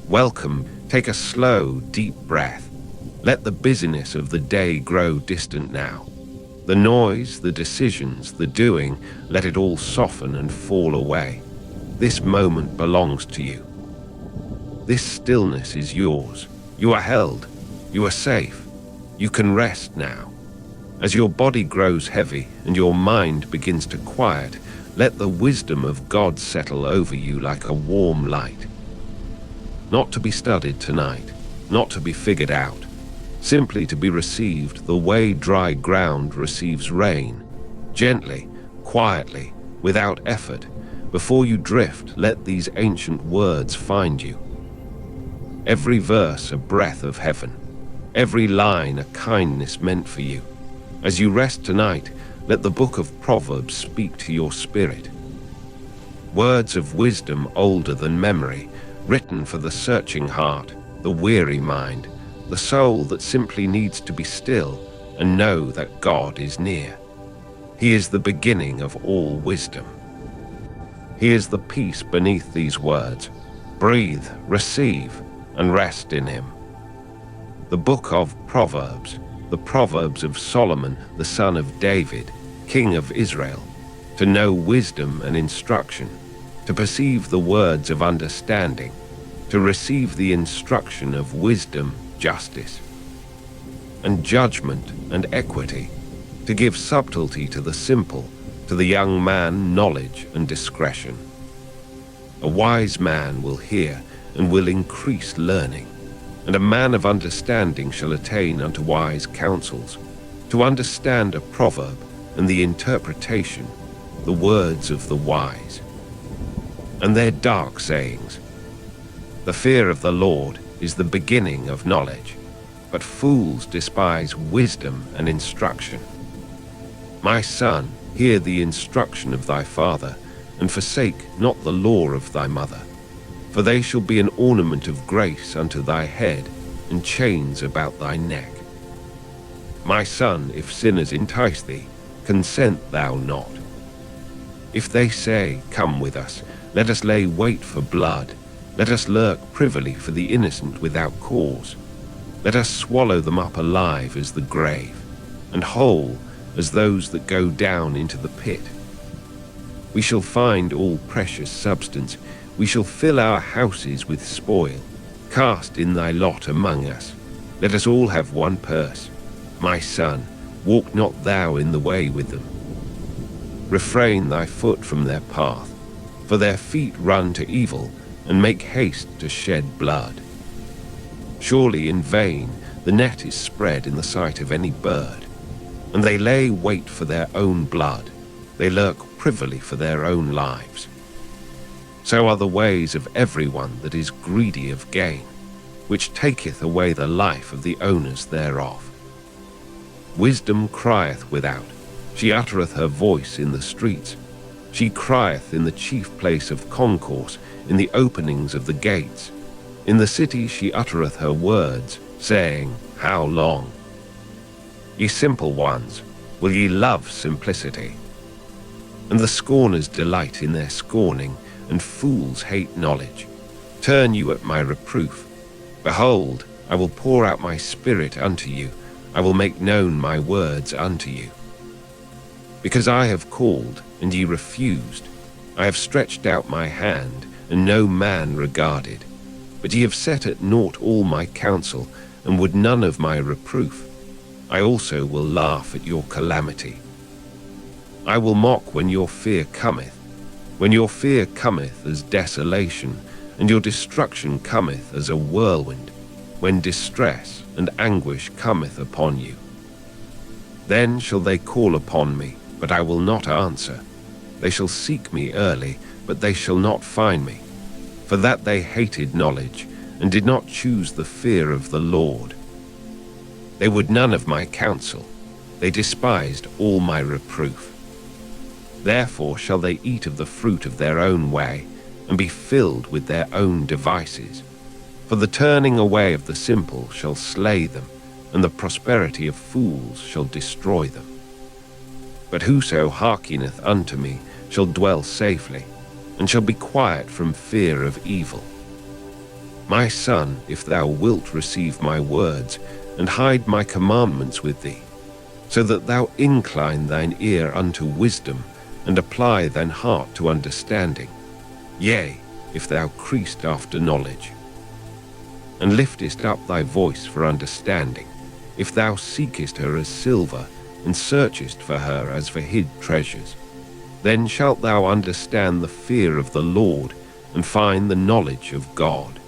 Welcome, take a slow, deep breath. Let the busyness of the day grow distant now. The noise, the decisions, the doing, let it all soften and fall away. This moment belongs to you. This stillness is yours. You are held. You are safe. You can rest now. As your body grows heavy and your mind begins to quiet, let the wisdom of God settle over you like a warm light. Not to be studied tonight, not to be figured out, simply to be received the way dry ground receives rain, gently, quietly, without effort. Before you drift, let these ancient words find you. Every verse a breath of heaven, every line a kindness meant for you. As you rest tonight, let the book of Proverbs speak to your spirit. Words of wisdom older than memory, written for the searching heart, the weary mind, the soul that simply needs to be still and know that God is near. He is the beginning of all wisdom. He is the peace beneath these words. Breathe, receive, and rest in him. The book of Proverbs, the Proverbs of Solomon, the son of David, king of Israel, to know wisdom and instruction, to perceive the words of understanding, to receive the instruction of wisdom, justice, and judgment and equity, to give subtlety to the simple, to the young man knowledge and discretion. A wise man will hear and will increase learning, and a man of understanding shall attain unto wise counsels, to understand a proverb and the interpretation, the words of the wise, and their dark sayings. The fear of the Lord is the beginning of knowledge, but fools despise wisdom and instruction. My son, hear the instruction of thy father, and forsake not the law of thy mother. For they shall be an ornament of grace unto thy head, and chains about thy neck. My son, if sinners entice thee, consent thou not. If they say, Come with us, let us lay wait for blood, let us lurk privily for the innocent without cause. Let us swallow them up alive as the grave, and whole as those that go down into the pit. We shall find all precious substance, we shall fill our houses with spoil. Cast in thy lot among us. Let us all have one purse. My son, walk not thou in the way with them. Refrain thy foot from their path, for their feet run to evil, and make haste to shed blood. Surely in vain the net is spread in the sight of any bird, and they lay wait for their own blood, they lurk privily for their own lives. So are the ways of everyone that is greedy of gain, which taketh away the life of the owners thereof. Wisdom crieth without, she uttereth her voice in the streets. She crieth in the chief place of concourse, in the openings of the gates. In the city she uttereth her words, saying, How long? Ye simple ones, will ye love simplicity? And the scorners delight in their scorning, and fools hate knowledge. Turn you at my reproof. Behold, I will pour out my spirit unto you, I will make known my words unto you. Because I have called, and ye refused, I have stretched out my hand, and no man regarded. But ye have set at naught all my counsel, and would none of my reproof. I also will laugh at your calamity. I will mock when your fear cometh. When your fear cometh as desolation, and your destruction cometh as a whirlwind, when distress and anguish cometh upon you. Then shall they call upon me, but I will not answer. They shall seek me early, but they shall not find me. For that they hated knowledge, and did not choose the fear of the Lord. They would none of my counsel, they despised all my reproof. Therefore shall they eat of the fruit of their own way, and be filled with their own devices. For the turning away of the simple shall slay them, and the prosperity of fools shall destroy them. But whoso hearkeneth unto me shall dwell safely, and shall be quiet from fear of evil. My son, if thou wilt receive my words, and hide my commandments with thee, so that thou incline thine ear unto wisdom, and apply thine heart to understanding, yea, if thou criest after knowledge, and liftest up thy voice for understanding, if thou seekest her as silver, and searchest for her as for hid treasures, then shalt thou understand the fear of the Lord, and find the knowledge of God.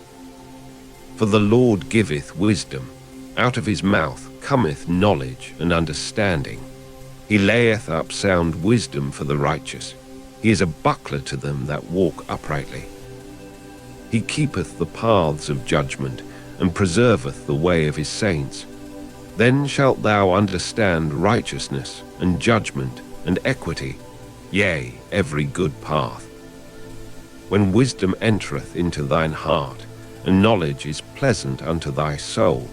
For the Lord giveth wisdom, out of his mouth cometh knowledge and understanding. He layeth up sound wisdom for the righteous. He is a buckler to them that walk uprightly. He keepeth the paths of judgment, and preserveth the way of his saints. Then shalt thou understand righteousness, and judgment, and equity, yea, every good path. When wisdom entereth into thine heart, and knowledge is pleasant unto thy soul,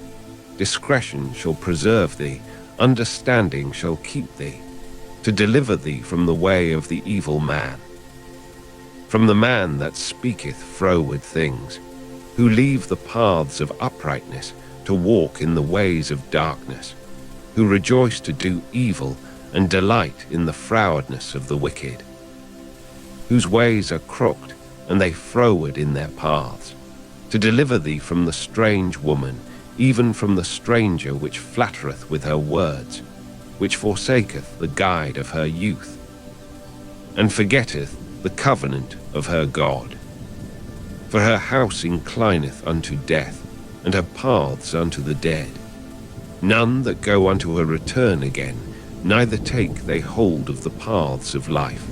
discretion shall preserve thee, understanding shall keep thee, to deliver thee from the way of the evil man, from the man that speaketh froward things, who leave the paths of uprightness to walk in the ways of darkness, who rejoice to do evil and delight in the frowardness of the wicked, whose ways are crooked, and they froward in their paths, to deliver thee from the strange woman, even from the stranger which flattereth with her words, which forsaketh the guide of her youth, and forgetteth the covenant of her God. For her house inclineth unto death, and her paths unto the dead. None that go unto her return again, neither take they hold of the paths of life.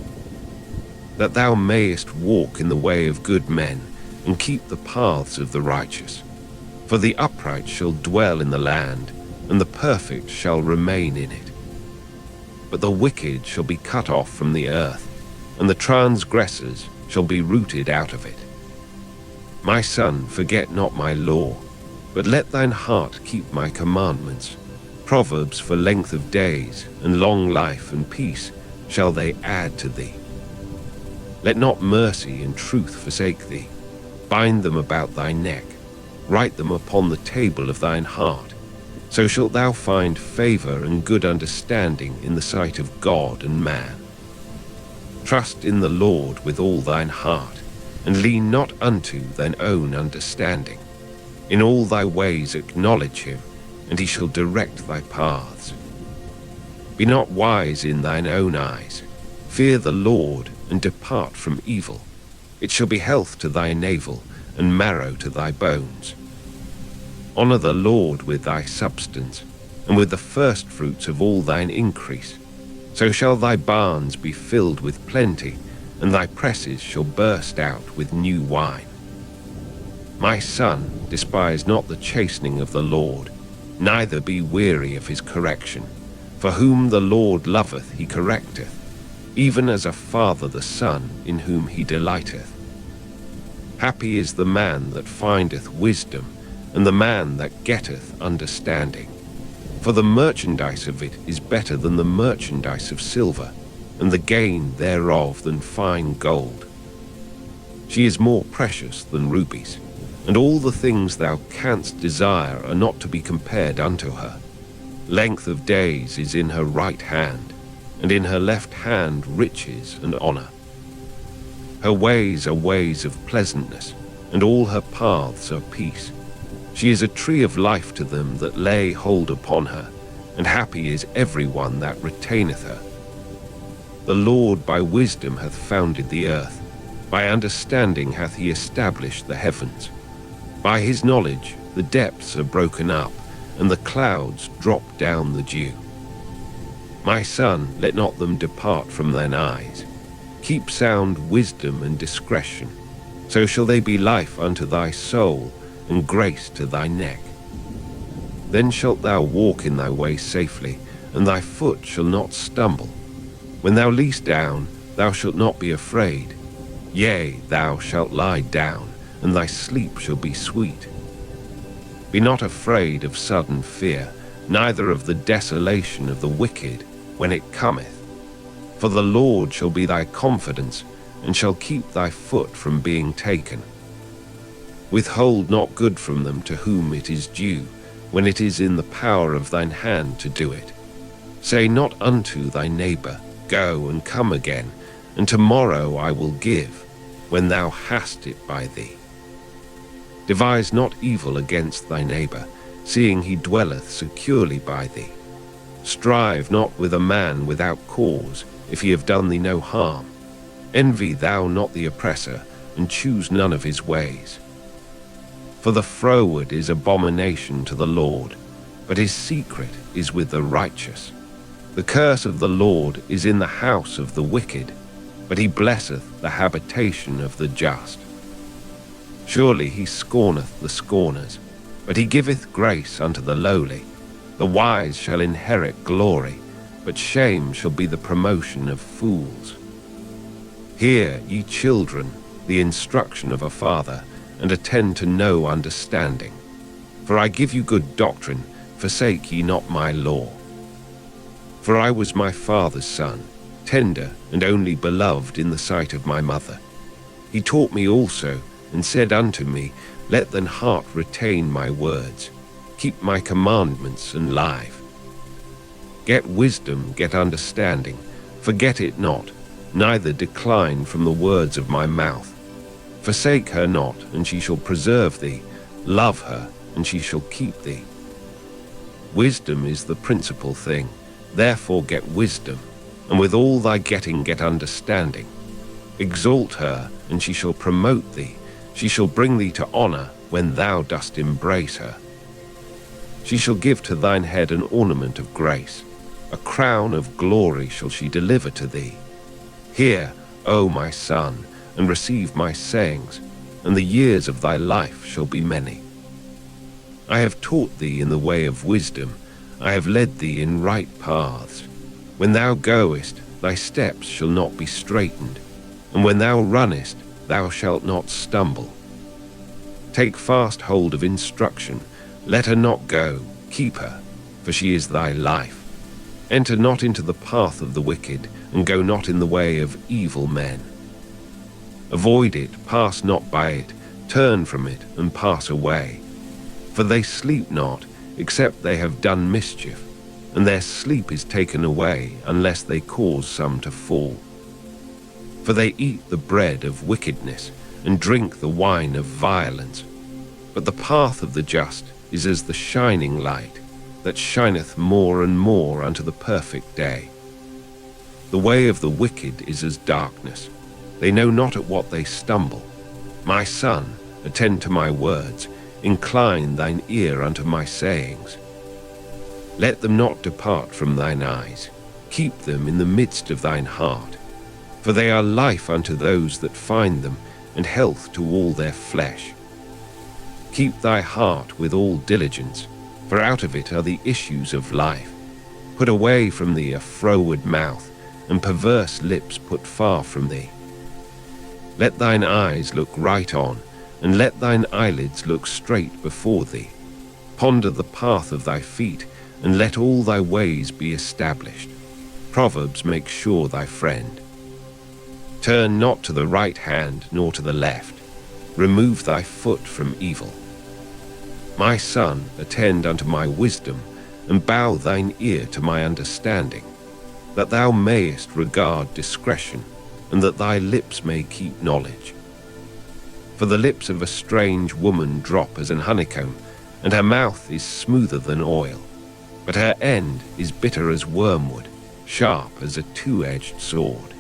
That thou mayest walk in the way of good men, and keep the paths of the righteous. For the upright shall dwell in the land, and the perfect shall remain in it. But the wicked shall be cut off from the earth, and the transgressors shall be rooted out of it. My son, forget not my law, but let thine heart keep my commandments. Proverbs for length of days, and long life and peace shall they add to thee. Let not mercy and truth forsake thee. Bind them about thy neck, write them upon the table of thine heart. So shalt thou find favor and good understanding in the sight of God and man. Trust in the Lord with all thine heart, and lean not unto thine own understanding. In all thy ways acknowledge him, and he shall direct thy paths. Be not wise in thine own eyes. Fear the Lord, and depart from evil. It shall be health to thy navel, and marrow to thy bones. Honor the Lord with thy substance, and with the firstfruits of all thine increase. So shall thy barns be filled with plenty, and thy presses shall burst out with new wine. My son, despise not the chastening of the Lord, neither be weary of his correction. For whom the Lord loveth he correcteth, even as a father the son in whom he delighteth. Happy is the man that findeth wisdom, and the man that getteth understanding. For the merchandise of it is better than the merchandise of silver, and the gain thereof than fine gold. She is more precious than rubies, and all the things thou canst desire are not to be compared unto her. Length of days is in her right hand, and in her left hand riches and honor. Her ways are ways of pleasantness, and all her paths are peace. She is a tree of life to them that lay hold upon her, and happy is every one that retaineth her. The Lord by wisdom hath founded the earth, by understanding hath he established the heavens. By his knowledge the depths are broken up, and the clouds drop down the dew. My son, let not them depart from thine eyes. Keep sound wisdom and discretion, so shall they be life unto thy soul, and grace to thy neck. Then shalt thou walk in thy way safely, and thy foot shall not stumble. When thou liest down, thou shalt not be afraid. Yea, thou shalt lie down, and thy sleep shall be sweet. Be not afraid of sudden fear, neither of the desolation of the wicked when it cometh. For the Lord shall be thy confidence, and shall keep thy foot from being taken. Withhold not good from them to whom it is due, when it is in the power of thine hand to do it. Say not unto thy neighbor, Go and come again, and tomorrow I will give, when thou hast it by thee. Devise not evil against thy neighbor, seeing he dwelleth securely by thee. Strive not with a man without cause, if he have done thee no harm. Envy thou not the oppressor, and choose none of his ways. For the froward is abomination to the Lord, but his secret is with the righteous. The curse of the Lord is in the house of the wicked, but he blesseth the habitation of the just. Surely he scorneth the scorners, but he giveth grace unto the lowly. The wise shall inherit glory, but shame shall be the promotion of fools. Hear, ye children, the instruction of a father, and attend to no understanding. For I give you good doctrine, forsake ye not my law. For I was my father's son, tender and only beloved in the sight of my mother. He taught me also, and said unto me, Let thine heart retain my words, keep my commandments and live. Get wisdom, get understanding, forget it not, neither decline from the words of my mouth. Forsake her not, and she shall preserve thee. Love her, and she shall keep thee. Wisdom is the principal thing, therefore get wisdom, and with all thy getting get understanding. Exalt her, and she shall promote thee. She shall bring thee to honor when thou dost embrace her. She shall give to thine head an ornament of grace. A crown of glory shall she deliver to thee. Hear, O my son, and receive my sayings, and the years of thy life shall be many. I have taught thee in the way of wisdom, I have led thee in right paths. When thou goest, thy steps shall not be straitened, and when thou runnest, thou shalt not stumble. Take fast hold of instruction, let her not go, keep her, for she is thy life. Enter not into the path of the wicked, and go not in the way of evil men. Avoid it, pass not by it, turn from it, and pass away. For they sleep not, except they have done mischief, and their sleep is taken away, unless they cause some to fall. For they eat the bread of wickedness, and drink the wine of violence. But the path of the just is as the shining light, that shineth more and more unto the perfect day. The way of the wicked is as darkness, they know not at what they stumble. My son, attend to my words, incline thine ear unto my sayings. Let them not depart from thine eyes, keep them in the midst of thine heart. For they are life unto those that find them, and health to all their flesh. Keep thy heart with all diligence, for out of it are the issues of life. Put away from thee a froward mouth, and perverse lips put far from thee. Let thine eyes look right on, and let thine eyelids look straight before thee. Ponder the path of thy feet, and let all thy ways be established. Proverbs make sure thy friend. Turn not to the right hand, nor to the left. Remove thy foot from evil. My son, attend unto my wisdom, and bow thine ear to my understanding, that thou mayest regard discretion, and that thy lips may keep knowledge. For the lips of a strange woman drop as an honeycomb, and her mouth is smoother than oil, but her end is bitter as wormwood, sharp as a two-edged sword.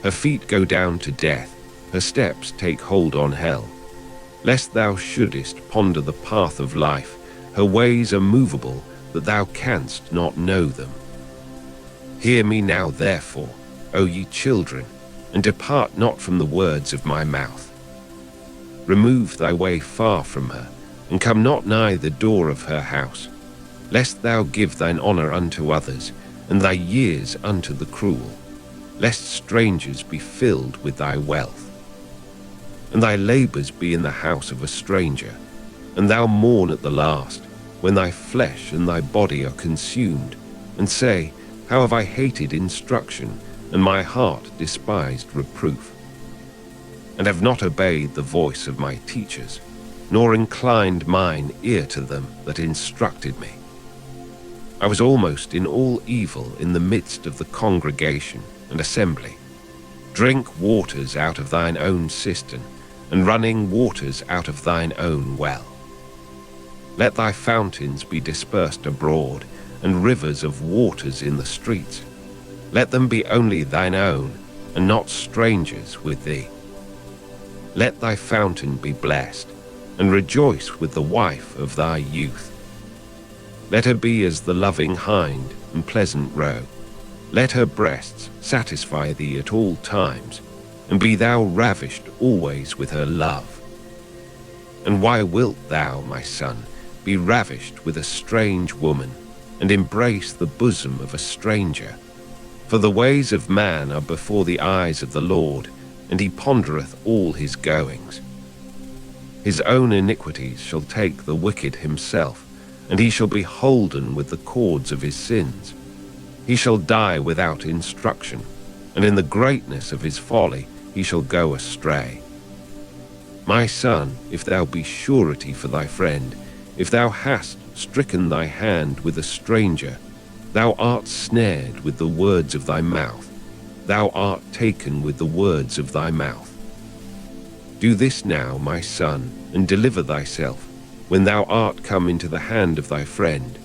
Her feet go down to death, her steps take hold on hell. Lest thou shouldest ponder the path of life, her ways are movable, that thou canst not know them. Hear me now therefore, O ye children, and depart not from the words of my mouth. Remove thy way far from her, and come not nigh the door of her house, lest thou give thine honor unto others, and thy years unto the cruel, lest strangers be filled with thy wealth. And thy labors be in the house of a stranger, and thou mourn at the last, when thy flesh and thy body are consumed, and say, How have I hated instruction, and my heart despised reproof. and have not obeyed the voice of my teachers, nor inclined mine ear to them that instructed me. I was almost in all evil in the midst of the congregation and assembly. Drink waters out of thine own cistern, and running waters out of thine own well. Let thy fountains be dispersed abroad, and rivers of waters in the streets. Let them be only thine own, and not strangers with thee. Let thy fountain be blessed, and rejoice with the wife of thy youth. Let her be as the loving hind and pleasant roe. Let her breasts satisfy thee at all times, and be thou ravished always with her love. And why wilt thou, my son, be ravished with a strange woman, and embrace the bosom of a stranger? For the ways of man are before the eyes of the Lord, and he pondereth all his goings. His own iniquities shall take the wicked himself, and he shall be holden with the cords of his sins. He shall die without instruction, and in the greatness of his folly he shall go astray. My son, if thou be surety for thy friend, if thou hast stricken thy hand with a stranger, thou art snared with the words of thy mouth, thou art taken with the words of thy mouth. Do this now, my son, and deliver thyself, when thou art come into the hand of thy friend.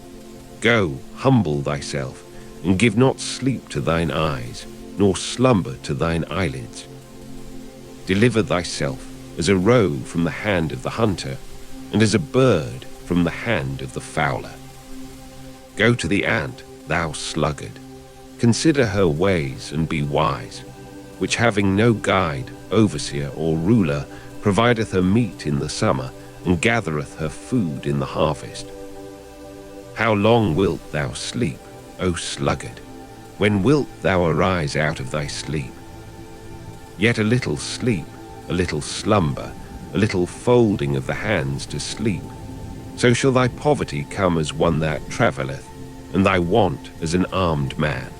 Go, humble thyself, and give not sleep to thine eyes, nor slumber to thine eyelids. Deliver thyself as a roe from the hand of the hunter, and as a bird from the hand of the fowler. Go to the ant, thou sluggard. Consider her ways and be wise, which having no guide, overseer, or ruler, provideth her meat in the summer, and gathereth her food in the harvest. How long wilt thou sleep, O sluggard? When wilt thou arise out of thy sleep? Yet a little sleep, a little slumber, a little folding of the hands to sleep. So shall thy poverty come as one that travelleth, and thy want as an armed man.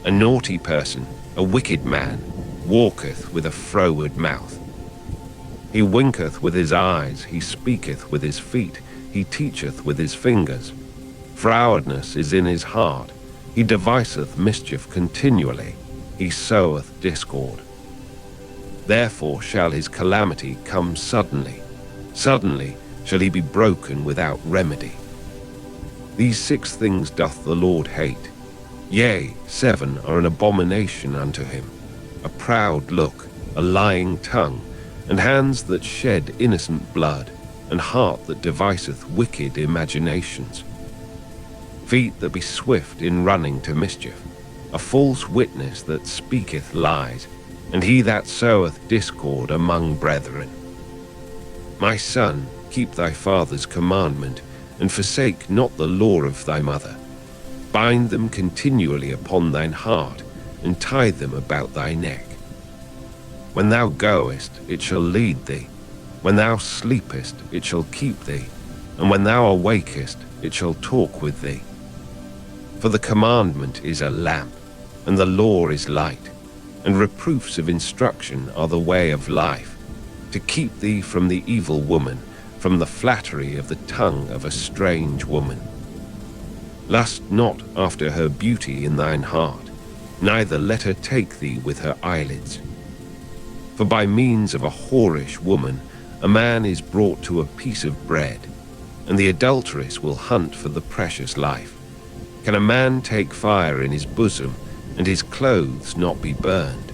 A naughty person, a wicked man, walketh with a froward mouth. He winketh with his eyes, he speaketh with his feet, he teacheth with his fingers. Frowardness is in his heart, he deviseth mischief continually, he soweth discord. Therefore shall his calamity come suddenly, suddenly shall he be broken without remedy. These 6 things doth the Lord hate, yea, 7 are an abomination unto him: a proud look, a lying tongue, and hands that shed innocent blood, and heart that deviseth wicked imaginations. Feet that be swift in running to mischief, a false witness that speaketh lies, and he that soweth discord among brethren. My son, keep thy father's commandment, and forsake not the law of thy mother. Bind them continually upon thine heart, and tie them about thy neck. When thou goest, it shall lead thee. When thou sleepest, it shall keep thee. And when thou awakest, it shall talk with thee. For the commandment is a lamp, and the law is light, and reproofs of instruction are the way of life, to keep thee from the evil woman, from the flattery of the tongue of a strange woman. Lust not after her beauty in thine heart, neither let her take thee with her eyelids. For by means of a whorish woman a man is brought to a piece of bread, and the adulteress will hunt for the precious life. Can a man take fire in his bosom, and his clothes not be burned?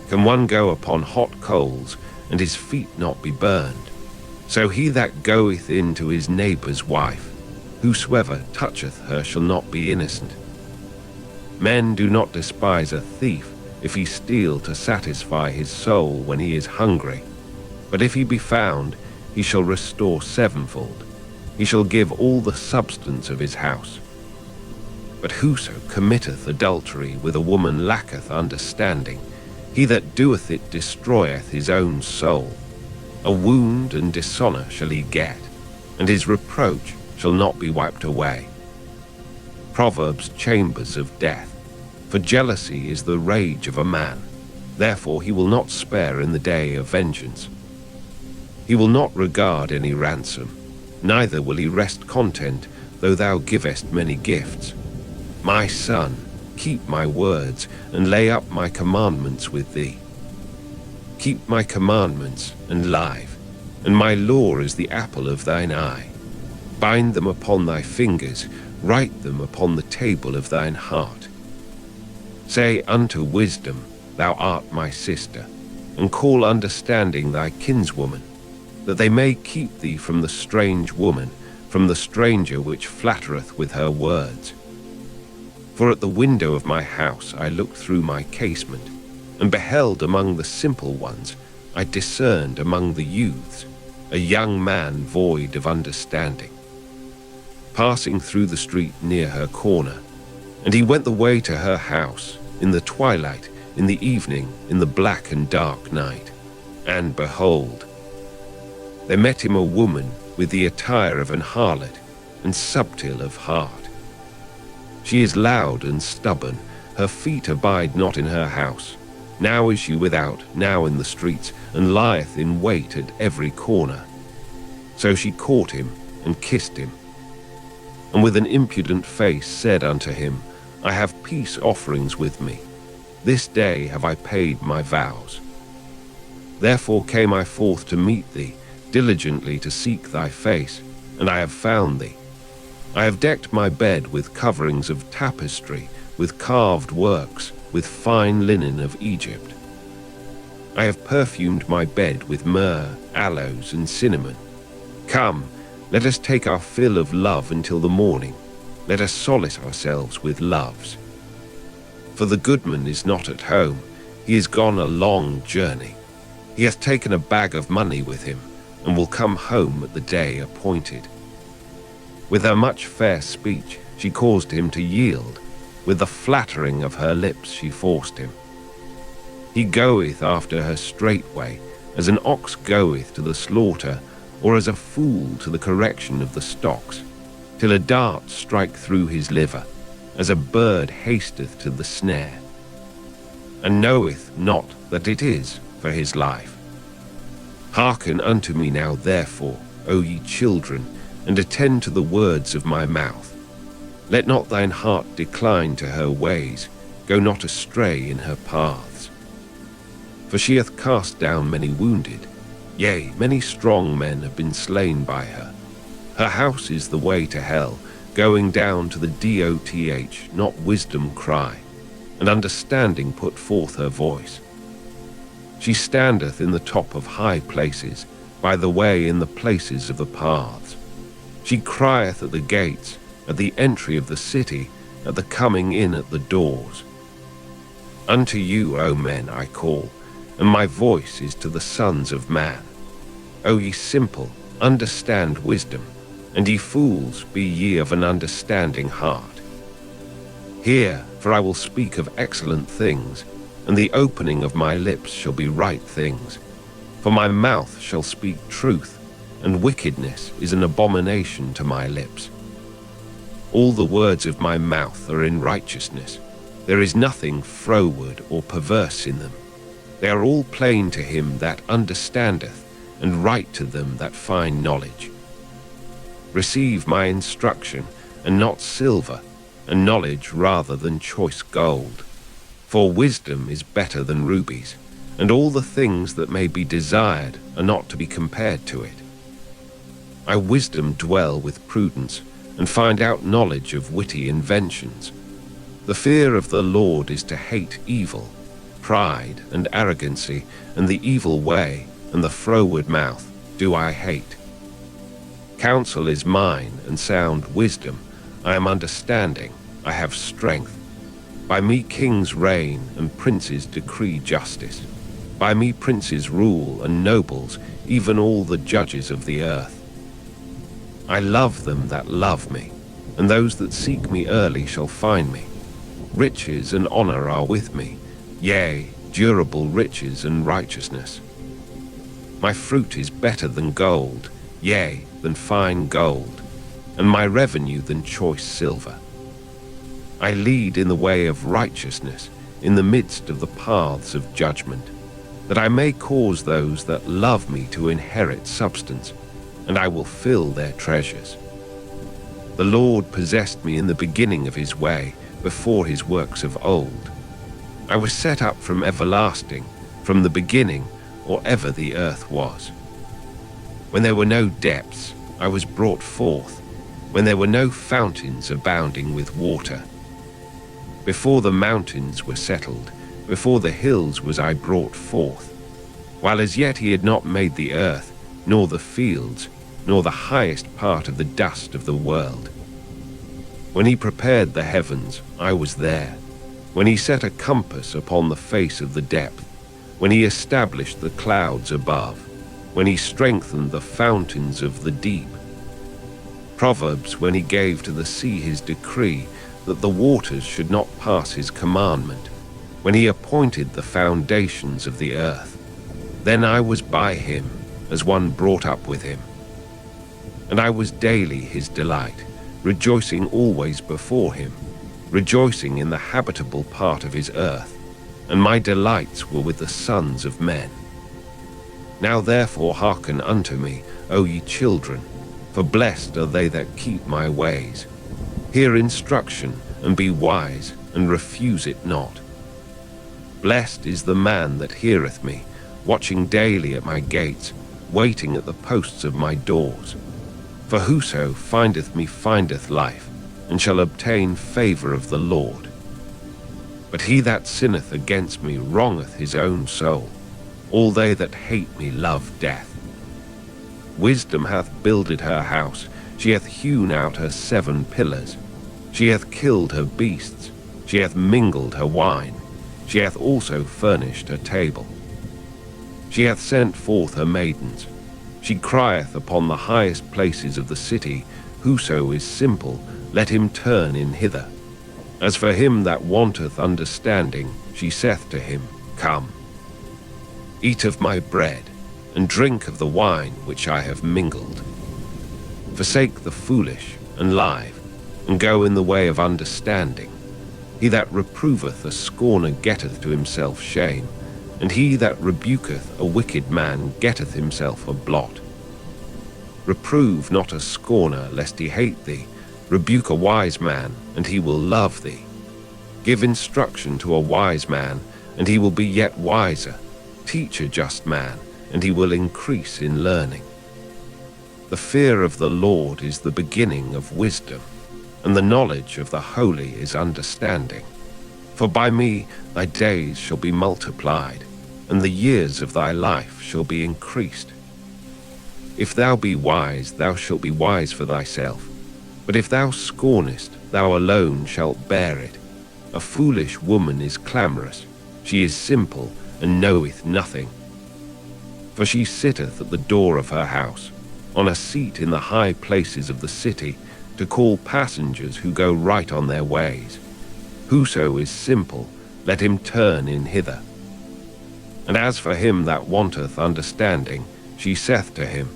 Can one go upon hot coals, and his feet not be burned? So he that goeth in to his neighbour's wife, whosoever toucheth her shall not be innocent. Men do not despise a thief if he steal to satisfy his soul when he is hungry. But if he be found, he shall restore sevenfold. He shall give all the substance of his house. But whoso committeth adultery with a woman lacketh understanding. He that doeth it destroyeth his own soul. A wound and dishonour shall he get, and his reproach shall not be wiped away. Proverbs chambers of death, for jealousy is the rage of a man. Therefore he will not spare in the day of vengeance. He will not regard any ransom, neither will he rest content, though thou givest many gifts. My son, keep my words, and lay up my commandments with thee. Keep my commandments, and live, and my law is the apple of thine eye. Bind them upon thy fingers, write them upon the table of thine heart. Say unto wisdom, thou art my sister, and call understanding thy kinswoman, that they may keep thee from the strange woman, from the stranger which flattereth with her words. For at the window of my house I looked through my casement, and beheld among the simple ones, I discerned among the youths, a young man void of understanding, passing through the street near her corner. And he went the way to her house, in the twilight, in the evening, in the black and dark night. And behold, there met him a woman with the attire of an harlot, and subtle of heart. She is loud and stubborn, her feet abide not in her house. Now is she without, now in the streets, and lieth in wait at every corner. So she caught him, and kissed him, and with an impudent face said unto him, I have peace offerings with me. This day have I paid my vows. Therefore came I forth to meet thee, diligently to seek thy face, and I have found thee. I have decked my bed with coverings of tapestry, with carved works, with fine linen of Egypt. I have perfumed my bed with myrrh, aloes, and cinnamon. Come, let us take our fill of love until the morning. Let us solace ourselves with loves. For the goodman is not at home, he is gone a long journey. He hath taken a bag of money with him, and will come home at the day appointed. With her much fair speech she caused him to yield, with the flattering of her lips she forced him. He goeth after her straightway, as an ox goeth to the slaughter, or as a fool to the correction of the stocks, till a dart strike through his liver, as a bird hasteth to the snare, and knoweth not that it is for his life. Hearken unto me now therefore, O ye children, and attend to the words of my mouth. Let not thine heart decline to her ways, go not astray in her paths. For she hath cast down many wounded, yea, many strong men have been slain by her. Her house is the way to hell, going down to the doth, not wisdom cry, and understanding put forth her voice. She standeth in the top of high places, by the way in the places of the paths. She crieth at the gates, at the entry of the city, at the coming in at the doors. Unto you, O men, I call, and my voice is to the sons of man. O ye simple, understand wisdom, and ye fools, be ye of an understanding heart. Hear, for I will speak of excellent things, and the opening of my lips shall be right things. For my mouth shall speak truth, and wickedness is an abomination to my lips. All the words of my mouth are in righteousness. There is nothing froward or perverse in them. They are all plain to him that understandeth, and right to them that find knowledge. Receive my instruction, and not silver, and knowledge rather than choice gold. For wisdom is better than rubies, and all the things that may be desired are not to be compared to it. I wisdom dwell with prudence, and find out knowledge of witty inventions. The fear of the Lord is to hate evil, pride and arrogancy, and the evil way, and the froward mouth do I hate. Counsel is mine, and sound wisdom. I am understanding, I have strength. By me kings reign, and princes decree justice. By me princes rule, and nobles, even all the judges of the earth. I love them that love me, and those that seek me early shall find me. Riches and honor are with me, yea, durable riches and righteousness. My fruit is better than gold, yea, than fine gold, and my revenue than choice silver. I lead in the way of righteousness, in the midst of the paths of judgment, that I may cause those that love me to inherit substance, and I will fill their treasures. The Lord possessed me in the beginning of his way, before his works of old. I was set up from everlasting, from the beginning, or ever the earth was. When there were no depths, I was brought forth, when there were no fountains abounding with water. Before the mountains were settled, before the hills was I brought forth, while as yet he had not made the earth, nor the fields, nor the highest part of the dust of the world. When he prepared the heavens, I was there. When he set a compass upon the face of the depth, when he established the clouds above, when he strengthened the fountains of the deep. Proverbs, when he gave to the sea his decree, that the waters should not pass his commandment, when he appointed the foundations of the earth. Then I was by him, as one brought up with him. And I was daily his delight, rejoicing always before him, rejoicing in the habitable part of his earth, and my delights were with the sons of men. Now therefore hearken unto me, O ye children, for blessed are they that keep my ways. Hear instruction, and be wise, and refuse it not. Blessed is the man that heareth me, watching daily at my gates, waiting at the posts of my doors. For whoso findeth me findeth life, and shall obtain favour of the Lord. But he that sinneth against me wrongeth his own soul. All they that hate me love death. Wisdom hath builded her house, she hath hewn out her 7 pillars. She hath killed her beasts, she hath mingled her wine, she hath also furnished her table. She hath sent forth her maidens, she crieth upon the highest places of the city, whoso is simple, let him turn in hither. As for him that wanteth understanding, she saith to him, Come. Eat of my bread, and drink of the wine which I have mingled. Forsake the foolish, and live, and go in the way of understanding. He that reproveth a scorner getteth to himself shame, and he that rebuketh a wicked man getteth himself a blot. Reprove not a scorner, lest he hate thee. Rebuke a wise man, and he will love thee. Give instruction to a wise man, and he will be yet wiser. Teach a just man, and he will increase in learning. The fear of the Lord is the beginning of wisdom, and the knowledge of the holy is understanding. For by me thy days shall be multiplied, and the years of thy life shall be increased. If thou be wise, thou shalt be wise for thyself. But if thou scornest, thou alone shalt bear it. A foolish woman is clamorous, she is simple, and knoweth nothing. For she sitteth at the door of her house, on a seat in the high places of the city, to call passengers who go right on their ways. Whoso is simple, let him turn in hither. And as for him that wanteth understanding, she saith to him,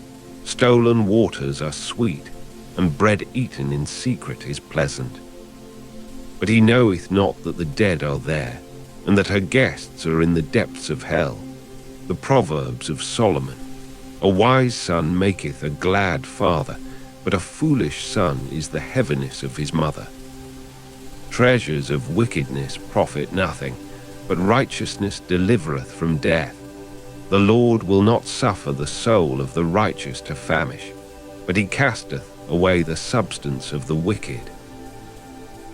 Stolen waters are sweet, and bread eaten in secret is pleasant. But he knoweth not that the dead are there, and that her guests are in the depths of hell. The Proverbs of Solomon. A wise son maketh a glad father, but a foolish son is the heaviness of his mother. Treasures of wickedness profit nothing, but righteousness delivereth from death. The Lord will not suffer the soul of the righteous to famish, but he casteth away the substance of the wicked.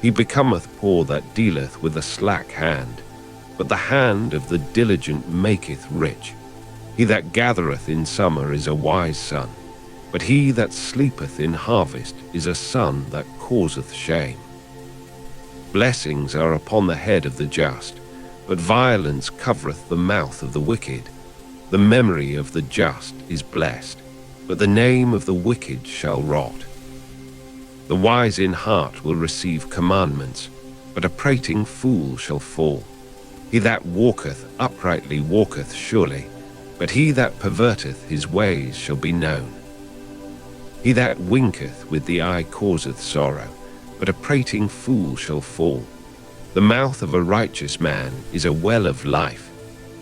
He becometh poor that dealeth with a slack hand, but the hand of the diligent maketh rich. He that gathereth in summer is a wise son, but he that sleepeth in harvest is a son that causeth shame. Blessings are upon the head of the just, but violence covereth the mouth of the wicked. The memory of the just is blessed, but the name of the wicked shall rot. The wise in heart will receive commandments, but a prating fool shall fall. He that walketh uprightly walketh surely, but he that perverteth his ways shall be known. He that winketh with the eye causeth sorrow, but a prating fool shall fall. The mouth of a righteous man is a well of life,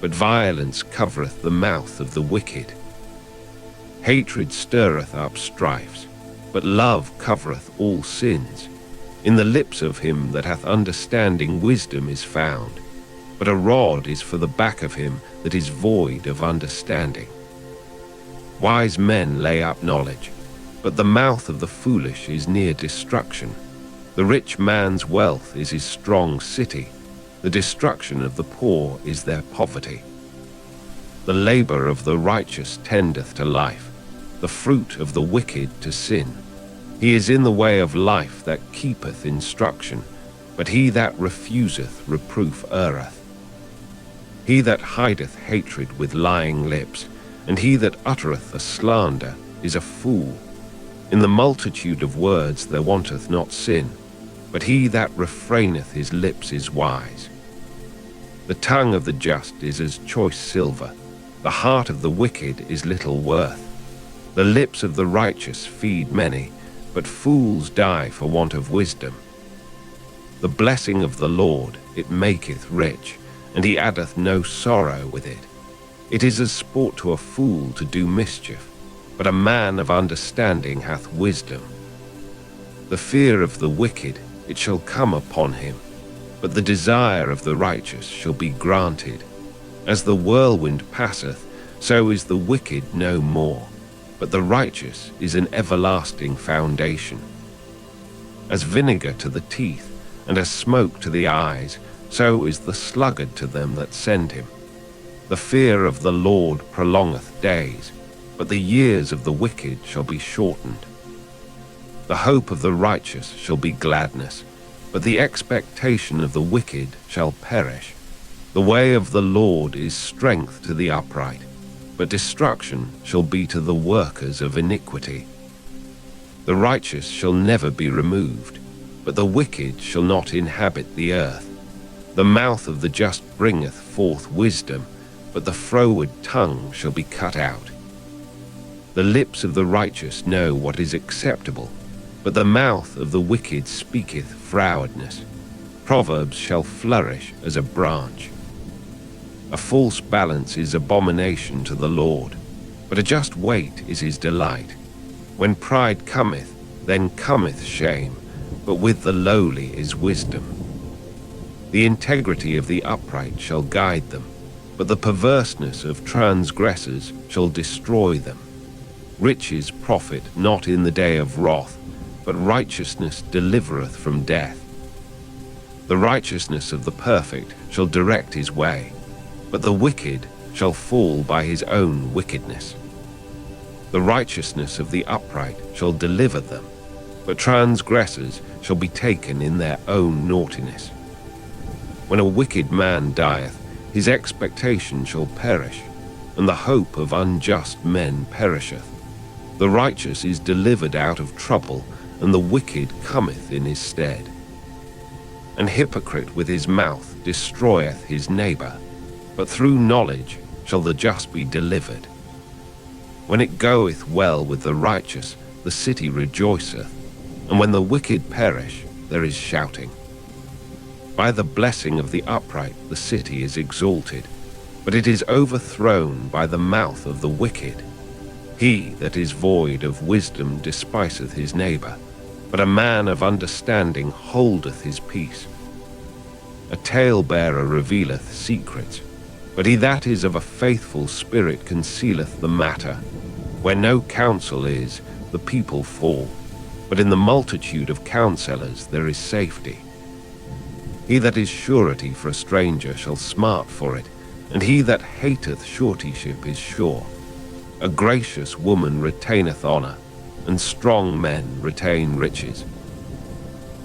but violence covereth the mouth of the wicked. Hatred stirreth up strifes, but love covereth all sins. In the lips of him that hath understanding wisdom is found, but a rod is for the back of him that is void of understanding. Wise men lay up knowledge, but the mouth of the foolish is near destruction. The rich man's wealth is his strong city, the destruction of the poor is their poverty. The labor of the righteous tendeth to life, the fruit of the wicked to sin. He is in the way of life that keepeth instruction, but he that refuseth reproof erreth. He that hideth hatred with lying lips, and he that uttereth a slander, is a fool. In the multitude of words there wanteth not sin, but he that refraineth his lips is wise. The tongue of the just is as choice silver, the heart of the wicked is little worth. The lips of the righteous feed many, but fools die for want of wisdom. The blessing of the Lord, it maketh rich, and he addeth no sorrow with it. It is as sport to a fool to do mischief, but a man of understanding hath wisdom. The fear of the wicked, it shall come upon him, but the desire of the righteous shall be granted. As the whirlwind passeth, so is the wicked no more, but the righteous is an everlasting foundation. As vinegar to the teeth, and as smoke to the eyes, so is the sluggard to them that send him. The fear of the Lord prolongeth days, but the years of the wicked shall be shortened. The hope of the righteous shall be gladness, but the expectation of the wicked shall perish. The way of the Lord is strength to the upright, but destruction shall be to the workers of iniquity. The righteous shall never be removed, but the wicked shall not inhabit the earth. The mouth of the just bringeth forth wisdom, but the froward tongue shall be cut out. The lips of the righteous know what is acceptable, but the mouth of the wicked speaketh frowardness. Proverbs shall flourish as a branch. A false balance is abomination to the Lord, but a just weight is his delight. When pride cometh, then cometh shame, but with the lowly is wisdom. The integrity of the upright shall guide them, but the perverseness of transgressors shall destroy them. Riches profit not in the day of wrath, but righteousness delivereth from death. The righteousness of the perfect shall direct his way, but the wicked shall fall by his own wickedness. The righteousness of the upright shall deliver them, but transgressors shall be taken in their own naughtiness. When a wicked man dieth, his expectation shall perish, and the hope of unjust men perisheth. The righteous is delivered out of trouble, and the wicked cometh in his stead. An hypocrite with his mouth destroyeth his neighbor, but through knowledge shall the just be delivered. When it goeth well with the righteous, the city rejoiceth, and when the wicked perish, there is shouting. By the blessing of the upright the city is exalted, but it is overthrown by the mouth of the wicked. He that is void of wisdom despiseth his neighbor, but a man of understanding holdeth his peace. A talebearer revealeth secrets, but he that is of a faithful spirit concealeth the matter. Where no counsel is, the people fall, but in the multitude of counselors there is safety. He that is surety for a stranger shall smart for it, and he that hateth suretyship is sure. A gracious woman retaineth honor, and strong men retain riches.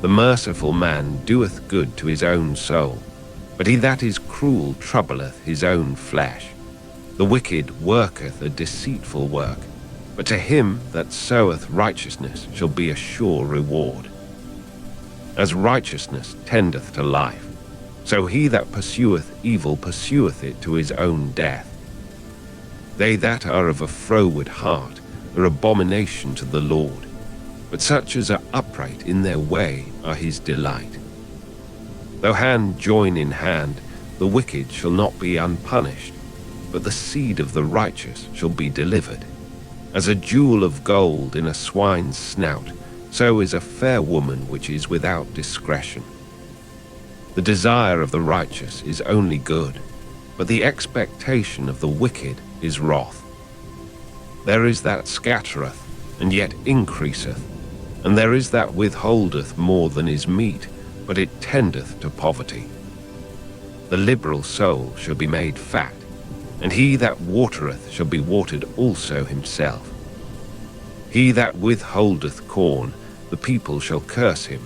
The merciful man doeth good to his own soul, but he that is cruel troubleth his own flesh. The wicked worketh a deceitful work, but to him that soweth righteousness shall be a sure reward. As righteousness tendeth to life, so he that pursueth evil pursueth it to his own death. They that are of a froward heart are abomination to the Lord, but such as are upright in their way are his delight. Though hand join in hand, the wicked shall not be unpunished, but the seed of the righteous shall be delivered. As a jewel of gold in a swine's snout, so is a fair woman which is without discretion. The desire of the righteous is only good, but the expectation of the wicked is wrath. There is that scattereth, and yet increaseth, and there is that withholdeth more than is meet, but it tendeth to poverty. The liberal soul shall be made fat, and he that watereth shall be watered also himself. He that withholdeth corn, the people shall curse him,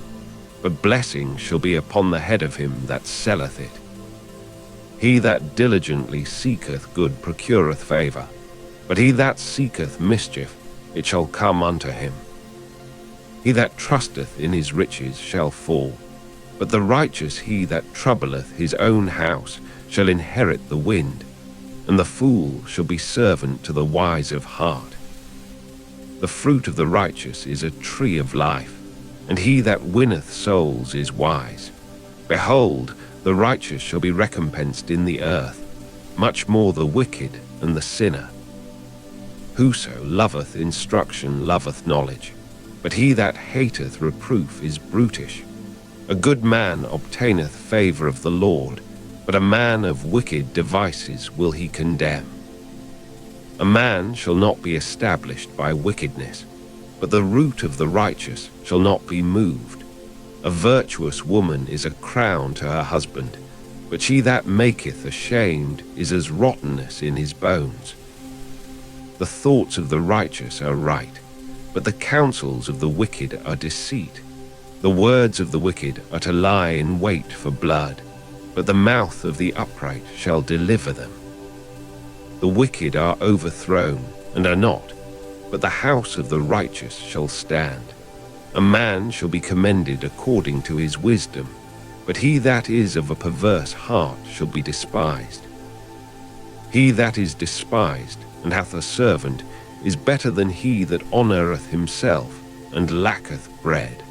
but blessing shall be upon the head of him that selleth it. He that diligently seeketh good procureth favour, but he that seeketh mischief, it shall come unto him. He that trusteth in his riches shall fall, but the righteous he that troubleth his own house shall inherit the wind, and the fool shall be servant to the wise of heart. The fruit of the righteous is a tree of life, and he that winneth souls is wise. Behold, the righteous shall be recompensed in the earth, much more the wicked and the sinner. Whoso loveth instruction loveth knowledge, but he that hateth reproof is brutish. A good man obtaineth favour of the Lord, but a man of wicked devices will he condemn. A man shall not be established by wickedness, but the root of the righteous shall not be moved. A virtuous woman is a crown to her husband, but she that maketh ashamed is as rottenness in his bones. The thoughts of the righteous are right, but the counsels of the wicked are deceit. The words of the wicked are to lie in wait for blood, but the mouth of the upright shall deliver them. The wicked are overthrown and are not, but the house of the righteous shall stand. A man shall be commended according to his wisdom, but he that is of a perverse heart shall be despised. He that is despised and hath a servant is better than he that honoureth himself and lacketh bread.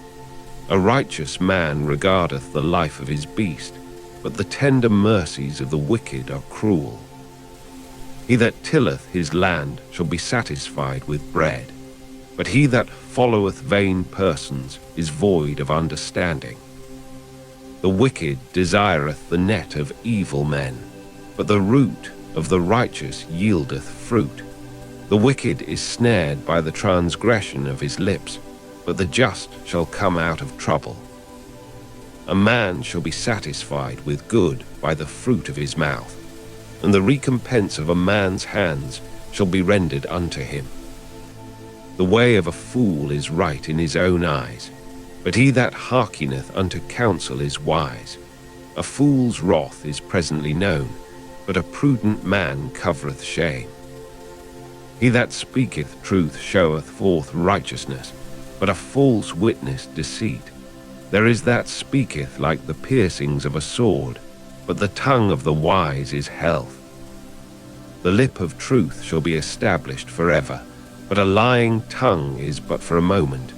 A righteous man regardeth the life of his beast, but the tender mercies of the wicked are cruel. He that tilleth his land shall be satisfied with bread, but he that followeth vain persons is void of understanding. The wicked desireth the net of evil men, but the root of the righteous yieldeth fruit. The wicked is snared by the transgression of his lips, but the just shall come out of trouble. A man shall be satisfied with good by the fruit of his mouth, and the recompense of a man's hands shall be rendered unto him. The way of a fool is right in his own eyes, but he that hearkeneth unto counsel is wise. A fool's wrath is presently known, but a prudent man covereth shame. He that speaketh truth showeth forth righteousness, but a false witness deceit. There is that speaketh like the piercings of a sword, but the tongue of the wise is health. The lip of truth shall be established forever, but a lying tongue is but for a moment.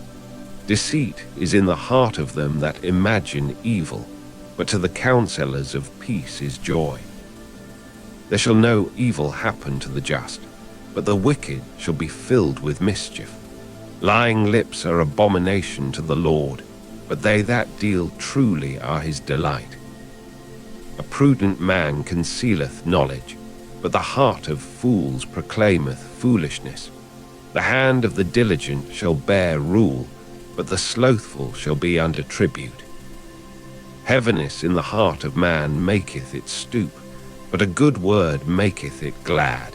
Deceit is in the heart of them that imagine evil, but to the counselors of peace is joy. There shall no evil happen to the just, but the wicked shall be filled with mischief. Lying lips are abomination to the Lord, but they that deal truly are his delight. A prudent man concealeth knowledge, but the heart of fools proclaimeth foolishness. The hand of the diligent shall bear rule, but the slothful shall be under tribute. Heaviness in the heart of man maketh it stoop, but a good word maketh it glad.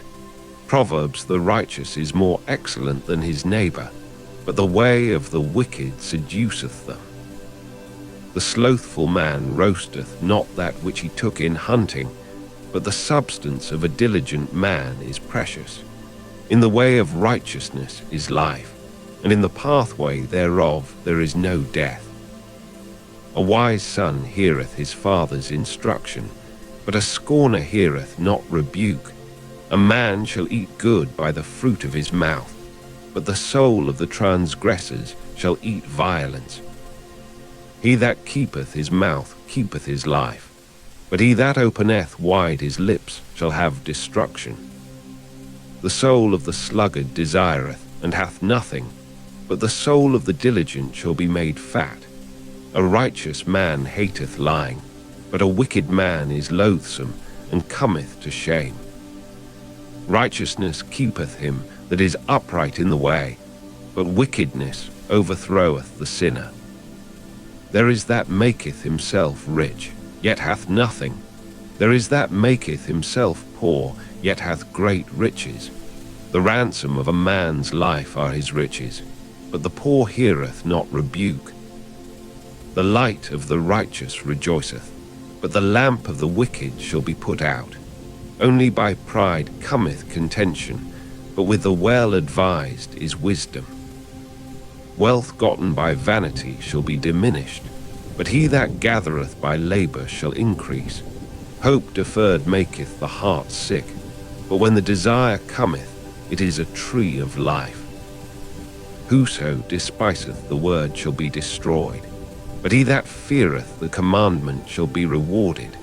Proverbs, the righteous is more excellent than his neighbour, but the way of the wicked seduceth them. The slothful man roasteth not that which he took in hunting, but the substance of a diligent man is precious. In the way of righteousness is life, and in the pathway thereof there is no death. A wise son heareth his father's instruction, but a scorner heareth not rebuke. A man shall eat good by the fruit of his mouth, but the soul of the transgressors shall eat violence. He that keepeth his mouth keepeth his life. But he that openeth wide his lips shall have destruction. The soul of the sluggard desireth, and hath nothing, but the soul of the diligent shall be made fat. A righteous man hateth lying, but a wicked man is loathsome, and cometh to shame. Righteousness keepeth him that is upright in the way, but wickedness overthroweth the sinner. There is that maketh himself rich, yet hath nothing. There is that maketh himself poor, yet hath great riches. The ransom of a man's life are his riches, but the poor heareth not rebuke. The light of the righteous rejoiceth, but the lamp of the wicked shall be put out. Only by pride cometh contention, but with the well-advised is wisdom. Wealth gotten by vanity shall be diminished, but he that gathereth by labor shall increase. Hope deferred maketh the heart sick, but when the desire cometh, it is a tree of life. Whoso despiseth the word shall be destroyed, but he that feareth the commandment shall be rewarded.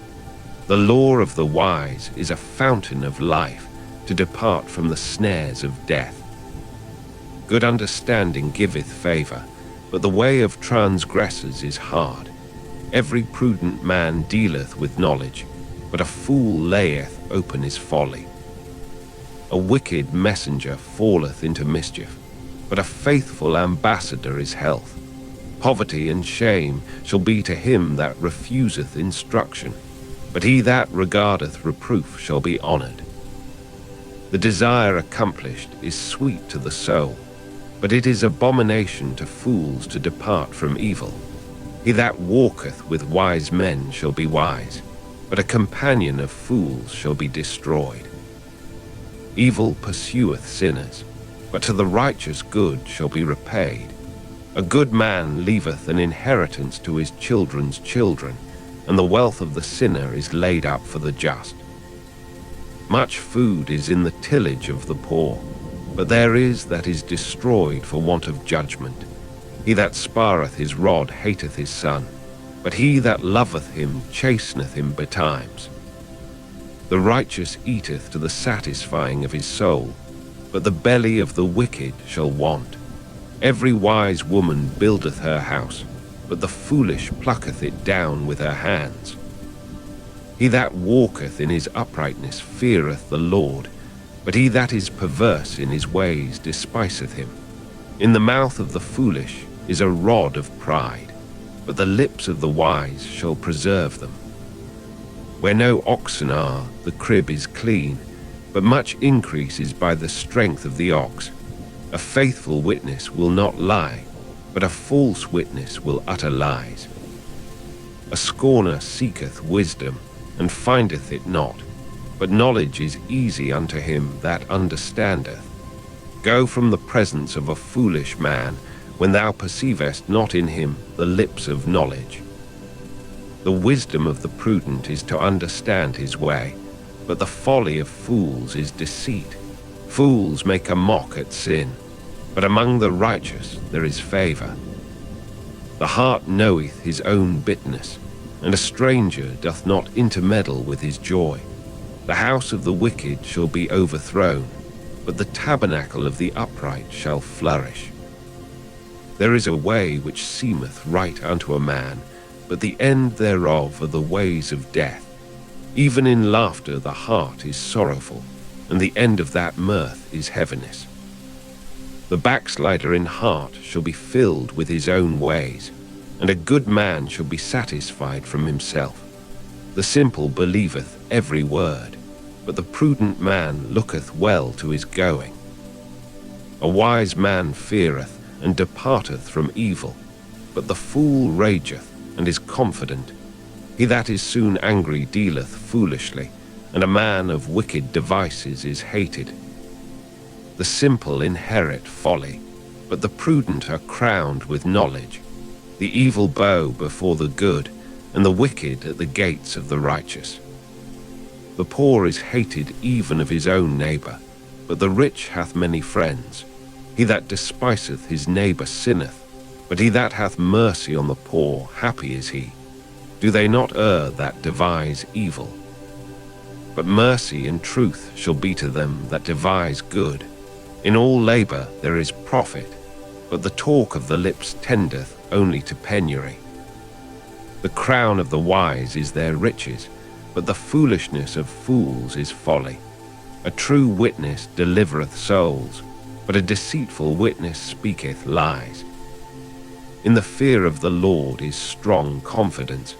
The law of the wise is a fountain of life, to depart from the snares of death. Good understanding giveth favor, but the way of transgressors is hard. Every prudent man dealeth with knowledge, but a fool layeth open his folly. A wicked messenger falleth into mischief, but a faithful ambassador is health. Poverty and shame shall be to him that refuseth instruction, but he that regardeth reproof shall be honored. The desire accomplished is sweet to the soul, but it is abomination to fools to depart from evil. He that walketh with wise men shall be wise, but a companion of fools shall be destroyed. Evil pursueth sinners, but to the righteous good shall be repaid. A good man leaveth an inheritance to his children's children, and the wealth of the sinner is laid up for the just. Much food is in the tillage of the poor, but there is that is destroyed for want of judgment. He that spareth his rod hateth his son, but he that loveth him chasteneth him betimes. The righteous eateth to the satisfying of his soul, but the belly of the wicked shall want. Every wise woman buildeth her house, but the foolish plucketh it down with her hands. He that walketh in his uprightness feareth the Lord, but he that is perverse in his ways despiseth him. In the mouth of the foolish is a rod of pride, but the lips of the wise shall preserve them. Where no oxen are, the crib is clean, but much increase is by the strength of the ox. A faithful witness will not lie, but a false witness will utter lies. A scorner seeketh wisdom, and findeth it not, but knowledge is easy unto him that understandeth. Go from the presence of a foolish man, when thou perceivest not in him the lips of knowledge. The wisdom of the prudent is to understand his way, but the folly of fools is deceit. Fools make a mock at sin, but among the righteous there is favor. The heart knoweth his own bitterness, and a stranger doth not intermeddle with his joy. The house of the wicked shall be overthrown, but the tabernacle of the upright shall flourish. There is a way which seemeth right unto a man, but the end thereof are the ways of death. Even in laughter the heart is sorrowful, and the end of that mirth is heaviness. The backslider in heart shall be filled with his own ways, and a good man shall be satisfied from himself. The simple believeth every word, but the prudent man looketh well to his going. A wise man feareth and departeth from evil, but the fool rageth and is confident. He that is soon angry dealeth foolishly, and a man of wicked devices is hated. The simple inherit folly, but the prudent are crowned with knowledge. The evil bow before the good, and the wicked at the gates of the righteous. The poor is hated even of his own neighbor, but the rich hath many friends. He that despiseth his neighbor sinneth, but he that hath mercy on the poor, happy is he. Do they not err that devise evil? But mercy and truth shall be to them that devise good. In all labor there is profit, but the talk of the lips tendeth only to penury. The crown of the wise is their riches, but the foolishness of fools is folly. A true witness delivereth souls, but a deceitful witness speaketh lies. In the fear of the Lord is strong confidence,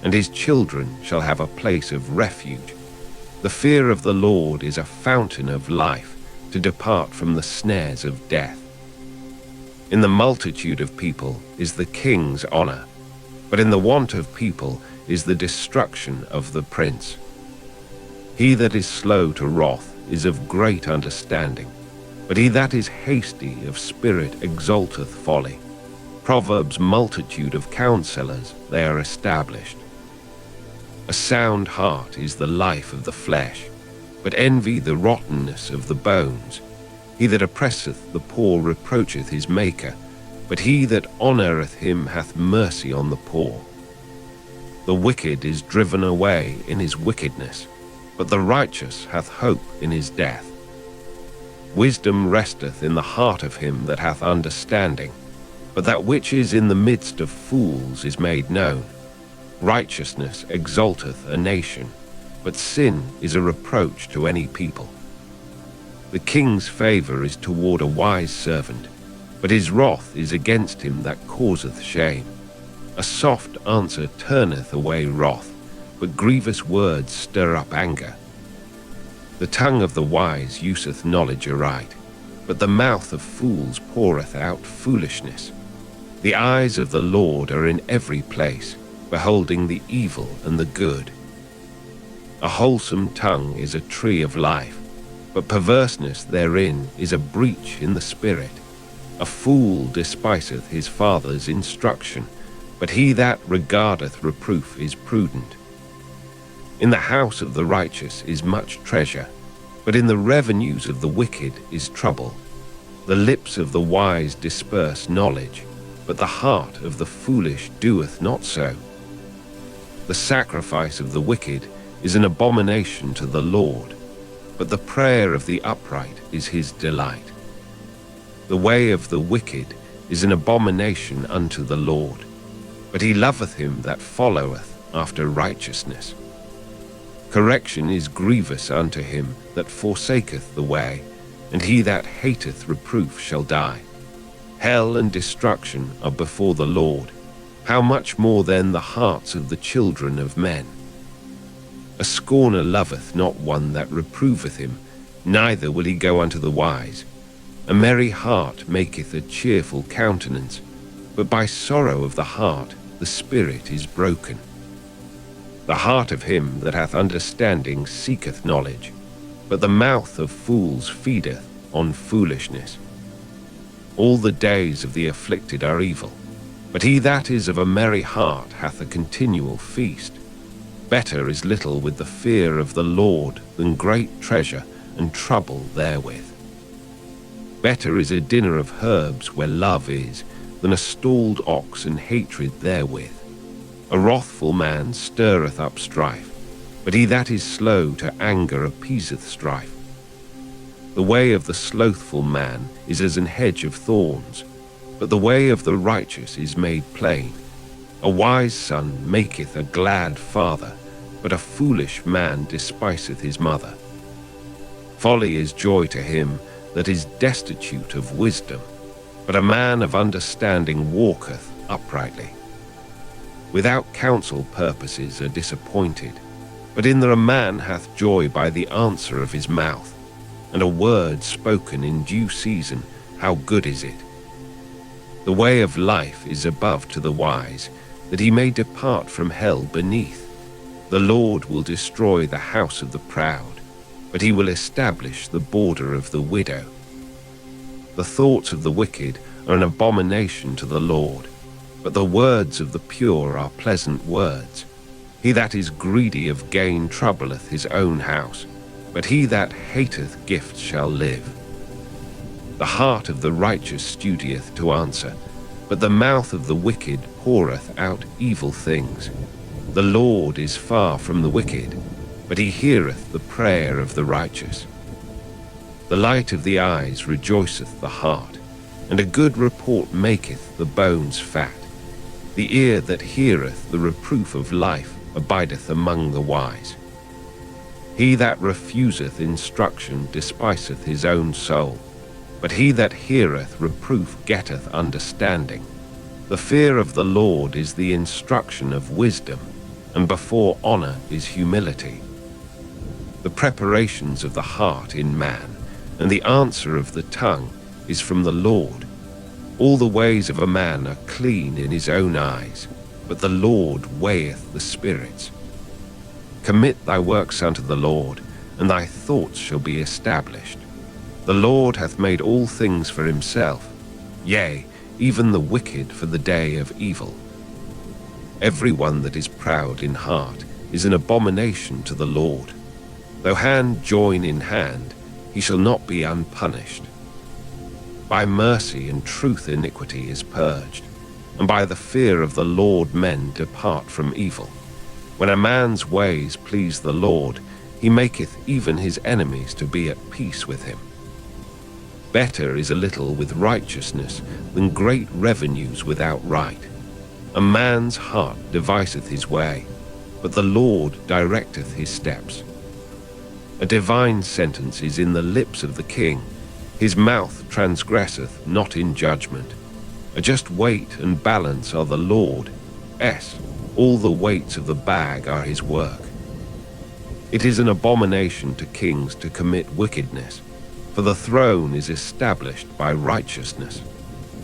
and his children shall have a place of refuge. The fear of the Lord is a fountain of life, to depart from the snares of death. In the multitude of people is the king's honor, but in the want of people is the destruction of the prince. He that is slow to wrath is of great understanding, but he that is hasty of spirit exalteth folly. Proverbs multitude of counselors, they are established. A sound heart is the life of the flesh, but envy the rottenness of the bones. He that oppresseth the poor reproacheth his Maker, but he that honoureth him hath mercy on the poor. The wicked is driven away in his wickedness, but the righteous hath hope in his death. Wisdom resteth in the heart of him that hath understanding, but that which is in the midst of fools is made known. Righteousness exalteth a nation, but sin is a reproach to any people. The king's favour is toward a wise servant, but his wrath is against him that causeth shame. A soft answer turneth away wrath, but grievous words stir up anger. The tongue of the wise useth knowledge aright, but the mouth of fools poureth out foolishness. The eyes of the Lord are in every place, beholding the evil and the good. A wholesome tongue is a tree of life, but perverseness therein is a breach in the spirit. A fool despiseth his father's instruction, but he that regardeth reproof is prudent. In the house of the righteous is much treasure, but in the revenues of the wicked is trouble. The lips of the wise disperse knowledge, but the heart of the foolish doeth not so. The sacrifice of the wicked is an abomination to the Lord, but the prayer of the upright is his delight. The way of the wicked is an abomination unto the Lord, but he loveth him that followeth after righteousness. Correction is grievous unto him that forsaketh the way, and he that hateth reproof shall die. Hell and destruction are before the Lord. How much more then the hearts of the children of men? A scorner loveth not one that reproveth him, neither will he go unto the wise. A merry heart maketh a cheerful countenance, but by sorrow of the heart the spirit is broken. The heart of him that hath understanding seeketh knowledge, but the mouth of fools feedeth on foolishness. All the days of the afflicted are evil, but he that is of a merry heart hath a continual feast. Better is little with the fear of the Lord than great treasure and trouble therewith. Better is a dinner of herbs where love is, than a stalled ox and hatred therewith. A wrathful man stirreth up strife, but he that is slow to anger appeaseth strife. The way of the slothful man is as an hedge of thorns, but the way of the righteous is made plain. A wise son maketh a glad father, but a foolish man despiseth his mother. Folly is joy to him that is destitute of wisdom, but a man of understanding walketh uprightly. Without counsel purposes are disappointed, but in that a man hath joy by the answer of his mouth, and a word spoken in due season, how good is it? The way of life is above to the wise, that he may depart from hell beneath. The Lord will destroy the house of the proud, but he will establish the border of the widow. The thoughts of the wicked are an abomination to the Lord, but the words of the pure are pleasant words. He that is greedy of gain troubleth his own house, but he that hateth gifts shall live. The heart of the righteous studieth to answer, but the mouth of the wicked poureth out evil things. The Lord is far from the wicked, but he heareth the prayer of the righteous. The light of the eyes rejoiceth the heart, and a good report maketh the bones fat. The ear that heareth the reproof of life abideth among the wise. He that refuseth instruction despiseth his own soul, but he that heareth reproof getteth understanding. The fear of the Lord is the instruction of wisdom, and before honor is humility. The preparations of the heart in man, and the answer of the tongue is from the Lord. All the ways of a man are clean in his own eyes, but the Lord weigheth the spirits. Commit thy works unto the Lord, and thy thoughts shall be established. The Lord hath made all things for himself, yea, even the wicked for the day of evil. Every one that is proud in heart is an abomination to the Lord. Though hand join in hand, he shall not be unpunished. By mercy and truth iniquity is purged, and by the fear of the Lord men depart from evil. When a man's ways please the Lord, he maketh even his enemies to be at peace with him. Better is a little with righteousness than great revenues without right. A man's heart deviseth his way, but the Lord directeth his steps. A divine sentence is in the lips of the king. His mouth transgresseth not in judgment. A just weight and balance are the Lord. All the weights of the bag are his work. It is an abomination to kings to commit wickedness, for the throne is established by righteousness.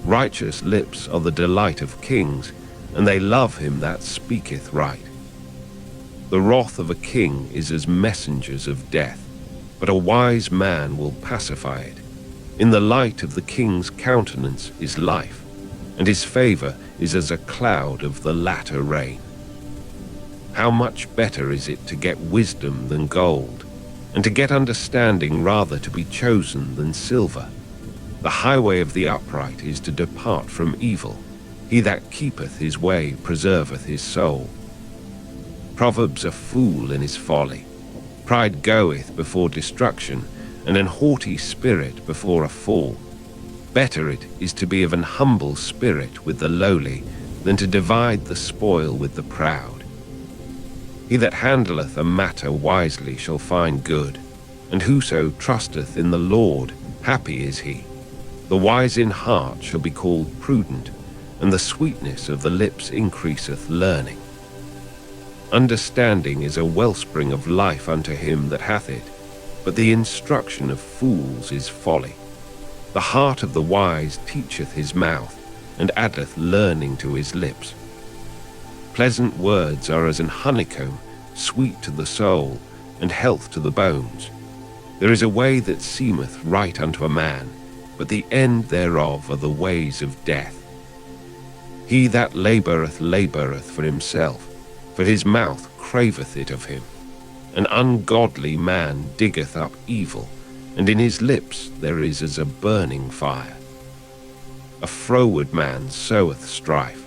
Righteous lips are the delight of kings, and they love him that speaketh right. The wrath of a king is as messengers of death, but a wise man will pacify it. In the light of the king's countenance is life, and his favor is as a cloud of the latter rain. How much better is it to get wisdom than gold, and to get understanding rather to be chosen than silver. The highway of the upright is to depart from evil. He that keepeth his way preserveth his soul. Proverbs a fool in his folly. Pride goeth before destruction, and an haughty spirit before a fall. Better it is to be of an humble spirit with the lowly, than to divide the spoil with the proud. He that handleth a matter wisely shall find good, and whoso trusteth in the Lord, happy is he. The wise in heart shall be called prudent, and the sweetness of the lips increaseth learning. Understanding is a wellspring of life unto him that hath it, but the instruction of fools is folly. The heart of the wise teacheth his mouth, and addeth learning to his lips. Pleasant words are as an honeycomb, sweet to the soul, and health to the bones. There is a way that seemeth right unto a man, but the end thereof are the ways of death. He that laboureth for himself, for his mouth craveth it of him. An ungodly man diggeth up evil, and in his lips there is as a burning fire. A froward man soweth strife,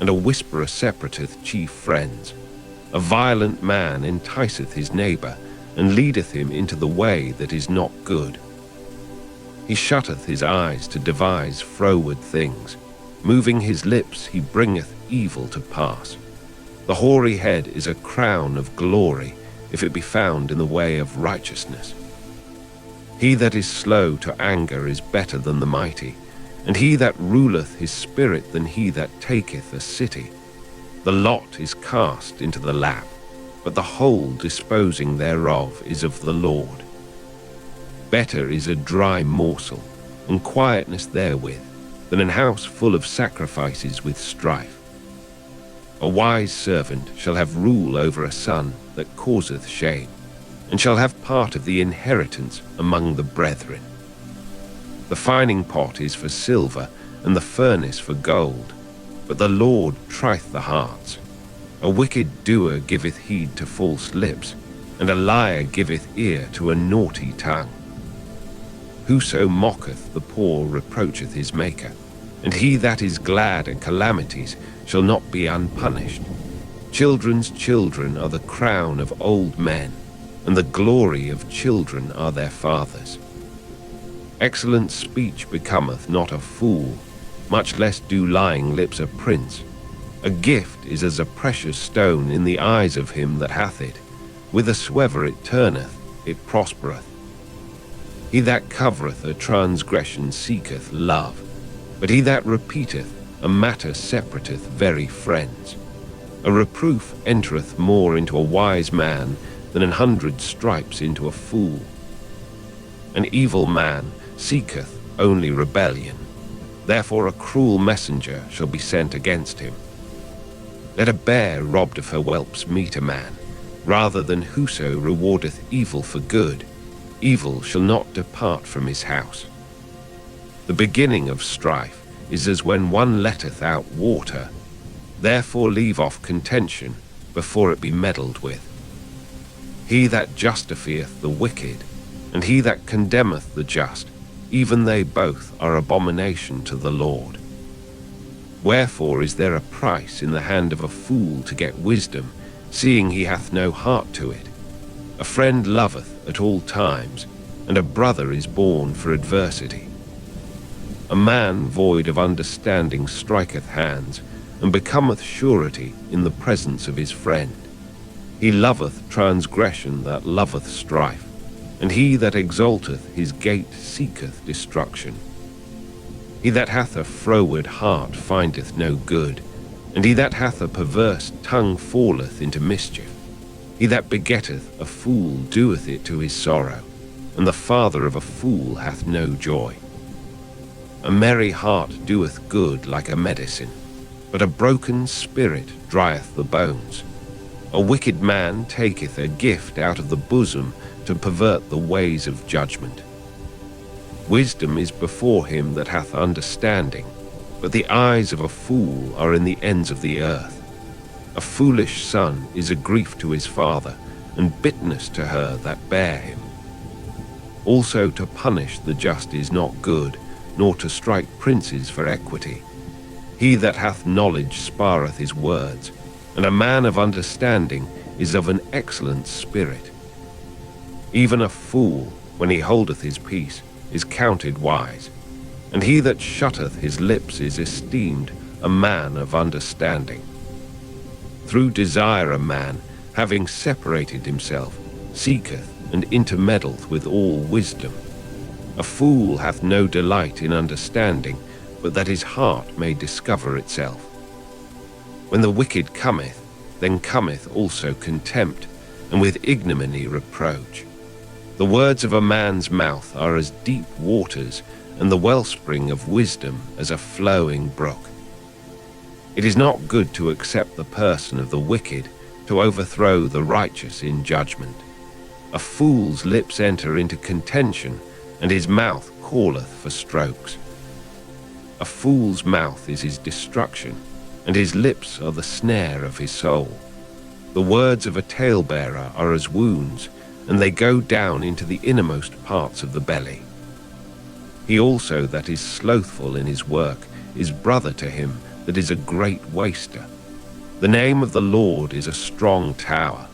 and a whisperer separateth chief friends. A violent man enticeth his neighbour, and leadeth him into the way that is not good. He shutteth his eyes to devise froward things. Moving his lips he bringeth evil to pass. The hoary head is a crown of glory, if it be found in the way of righteousness. He that is slow to anger is better than the mighty, and he that ruleth his spirit than he that taketh a city. The lot is cast into the lap, but the whole disposing thereof is of the Lord. Better is a dry morsel, and quietness therewith, than an house full of sacrifices with strife. A wise servant shall have rule over a son that causeth shame, and shall have part of the inheritance among the brethren. The fining pot is for silver, and the furnace for gold, but the Lord trieth the hearts. A wicked doer giveth heed to false lips, and a liar giveth ear to a naughty tongue. Whoso mocketh the poor reproacheth his Maker, and he that is glad at calamities shall not be unpunished. Children's children are the crown of old men, and the glory of children are their fathers. Excellent speech becometh not a fool, much less do lying lips a prince. A gift is as a precious stone in the eyes of him that hath it. Whithersoever it turneth, it prospereth. He that covereth a transgression seeketh love, but he that repeateth a matter separateth very friends. A reproof entereth more into a wise man than 100 stripes into a fool. An evil man seeketh only rebellion, therefore a cruel messenger shall be sent against him. Let a bear robbed of her whelps meet a man, rather than whoso rewardeth evil for good. Evil shall not depart from his house. The beginning of strife is as when one letteth out water. Therefore leave off contention before it be meddled with. He that justifieth the wicked, and he that condemneth the just, even they both are abomination to the Lord. Wherefore is there a price in the hand of a fool to get wisdom, seeing he hath no heart to it? A friend loveth at all times, and a brother is born for adversity. A man void of understanding striketh hands, and becometh surety in the presence of his friend. He loveth transgression that loveth strife, and he that exalteth his gate seeketh destruction. He that hath a froward heart findeth no good, and he that hath a perverse tongue falleth into mischief. He that begetteth a fool doeth it to his sorrow, and the father of a fool hath no joy. A merry heart doeth good like a medicine, but a broken spirit drieth the bones. A wicked man taketh a gift out of the bosom to pervert the ways of judgment. Wisdom is before him that hath understanding, but the eyes of a fool are in the ends of the earth. A foolish son is a grief to his father, and bitterness to her that bare him. Also to punish the just is not good, nor to strike princes for equity. He that hath knowledge spareth his words, and a man of understanding is of an excellent spirit. Even a fool, when he holdeth his peace, is counted wise, and he that shutteth his lips is esteemed a man of understanding. Through desire a man, having separated himself, seeketh and intermeddleth with all wisdom. A fool hath no delight in understanding, but that his heart may discover itself. When the wicked cometh, then cometh also contempt, and with ignominy reproach. The words of a man's mouth are as deep waters, and the wellspring of wisdom as a flowing brook. It is not good to accept the person of the wicked, to overthrow the righteous in judgment. A fool's lips enter into contention, and his mouth calleth for strokes. A fool's mouth is his destruction, and his lips are the snare of his soul. The words of a talebearer are as wounds, and they go down into the innermost parts of the belly. He also that is slothful in his work is brother to him that is a great waster. The name of the Lord is a strong tower.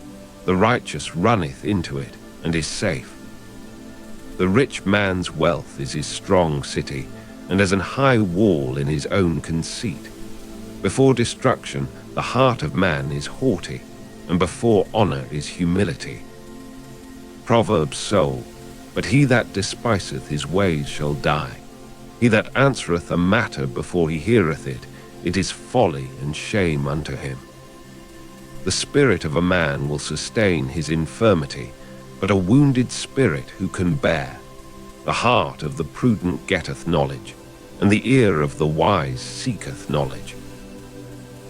The righteous runneth into it, and is safe. The rich man's wealth is his strong city, and as an high wall in his own conceit. Before destruction the heart of man is haughty, and before honor is humility. Proverbs soul, but he that despiseth his ways shall die. He that answereth a matter before he heareth it, it is folly and shame unto him. The spirit of a man will sustain his infirmity, but a wounded spirit who can bear? The heart of the prudent getteth knowledge, and the ear of the wise seeketh knowledge.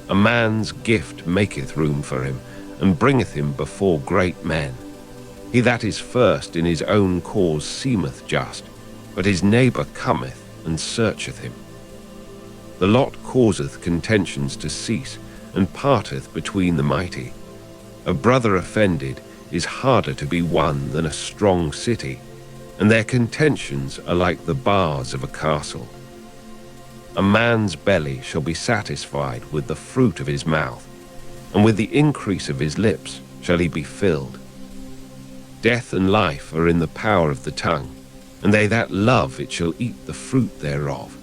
A man's gift maketh room for him, and bringeth him before great men. He that is first in his own cause seemeth just, but his neighbor cometh and searcheth him. The lot causeth contentions to cease, and parteth between the mighty. A brother offended is harder to be won than a strong city, and their contentions are like the bars of a castle. A man's belly shall be satisfied with the fruit of his mouth, and with the increase of his lips shall he be filled. Death and life are in the power of the tongue, and they that love it shall eat the fruit thereof.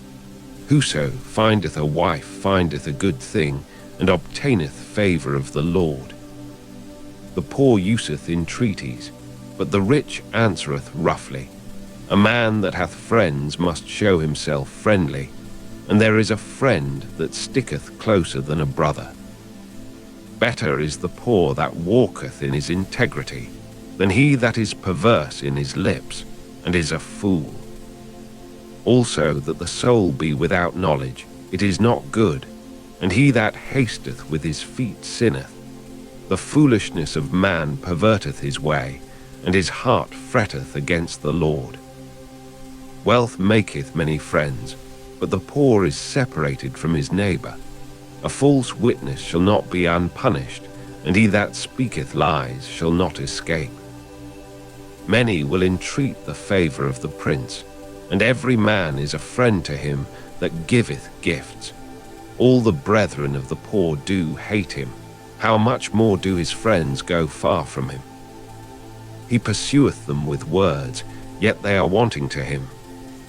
Whoso findeth a wife findeth a good thing, and obtaineth favour of the Lord. The poor useth entreaties, but the rich answereth roughly. A man that hath friends must show himself friendly, and there is a friend that sticketh closer than a brother. Better is the poor that walketh in his integrity, than he that is perverse in his lips, and is a fool. Also that the soul be without knowledge, it is not good, and he that hasteth with his feet sinneth. The foolishness of man perverteth his way, and his heart fretteth against the Lord. Wealth maketh many friends, but the poor is separated from his neighbour. A false witness shall not be unpunished, and he that speaketh lies shall not escape. Many will entreat the favour of the prince, and every man is a friend to him that giveth gifts. All the brethren of the poor do hate him. How much more do his friends go far from him? He pursueth them with words, yet they are wanting to him.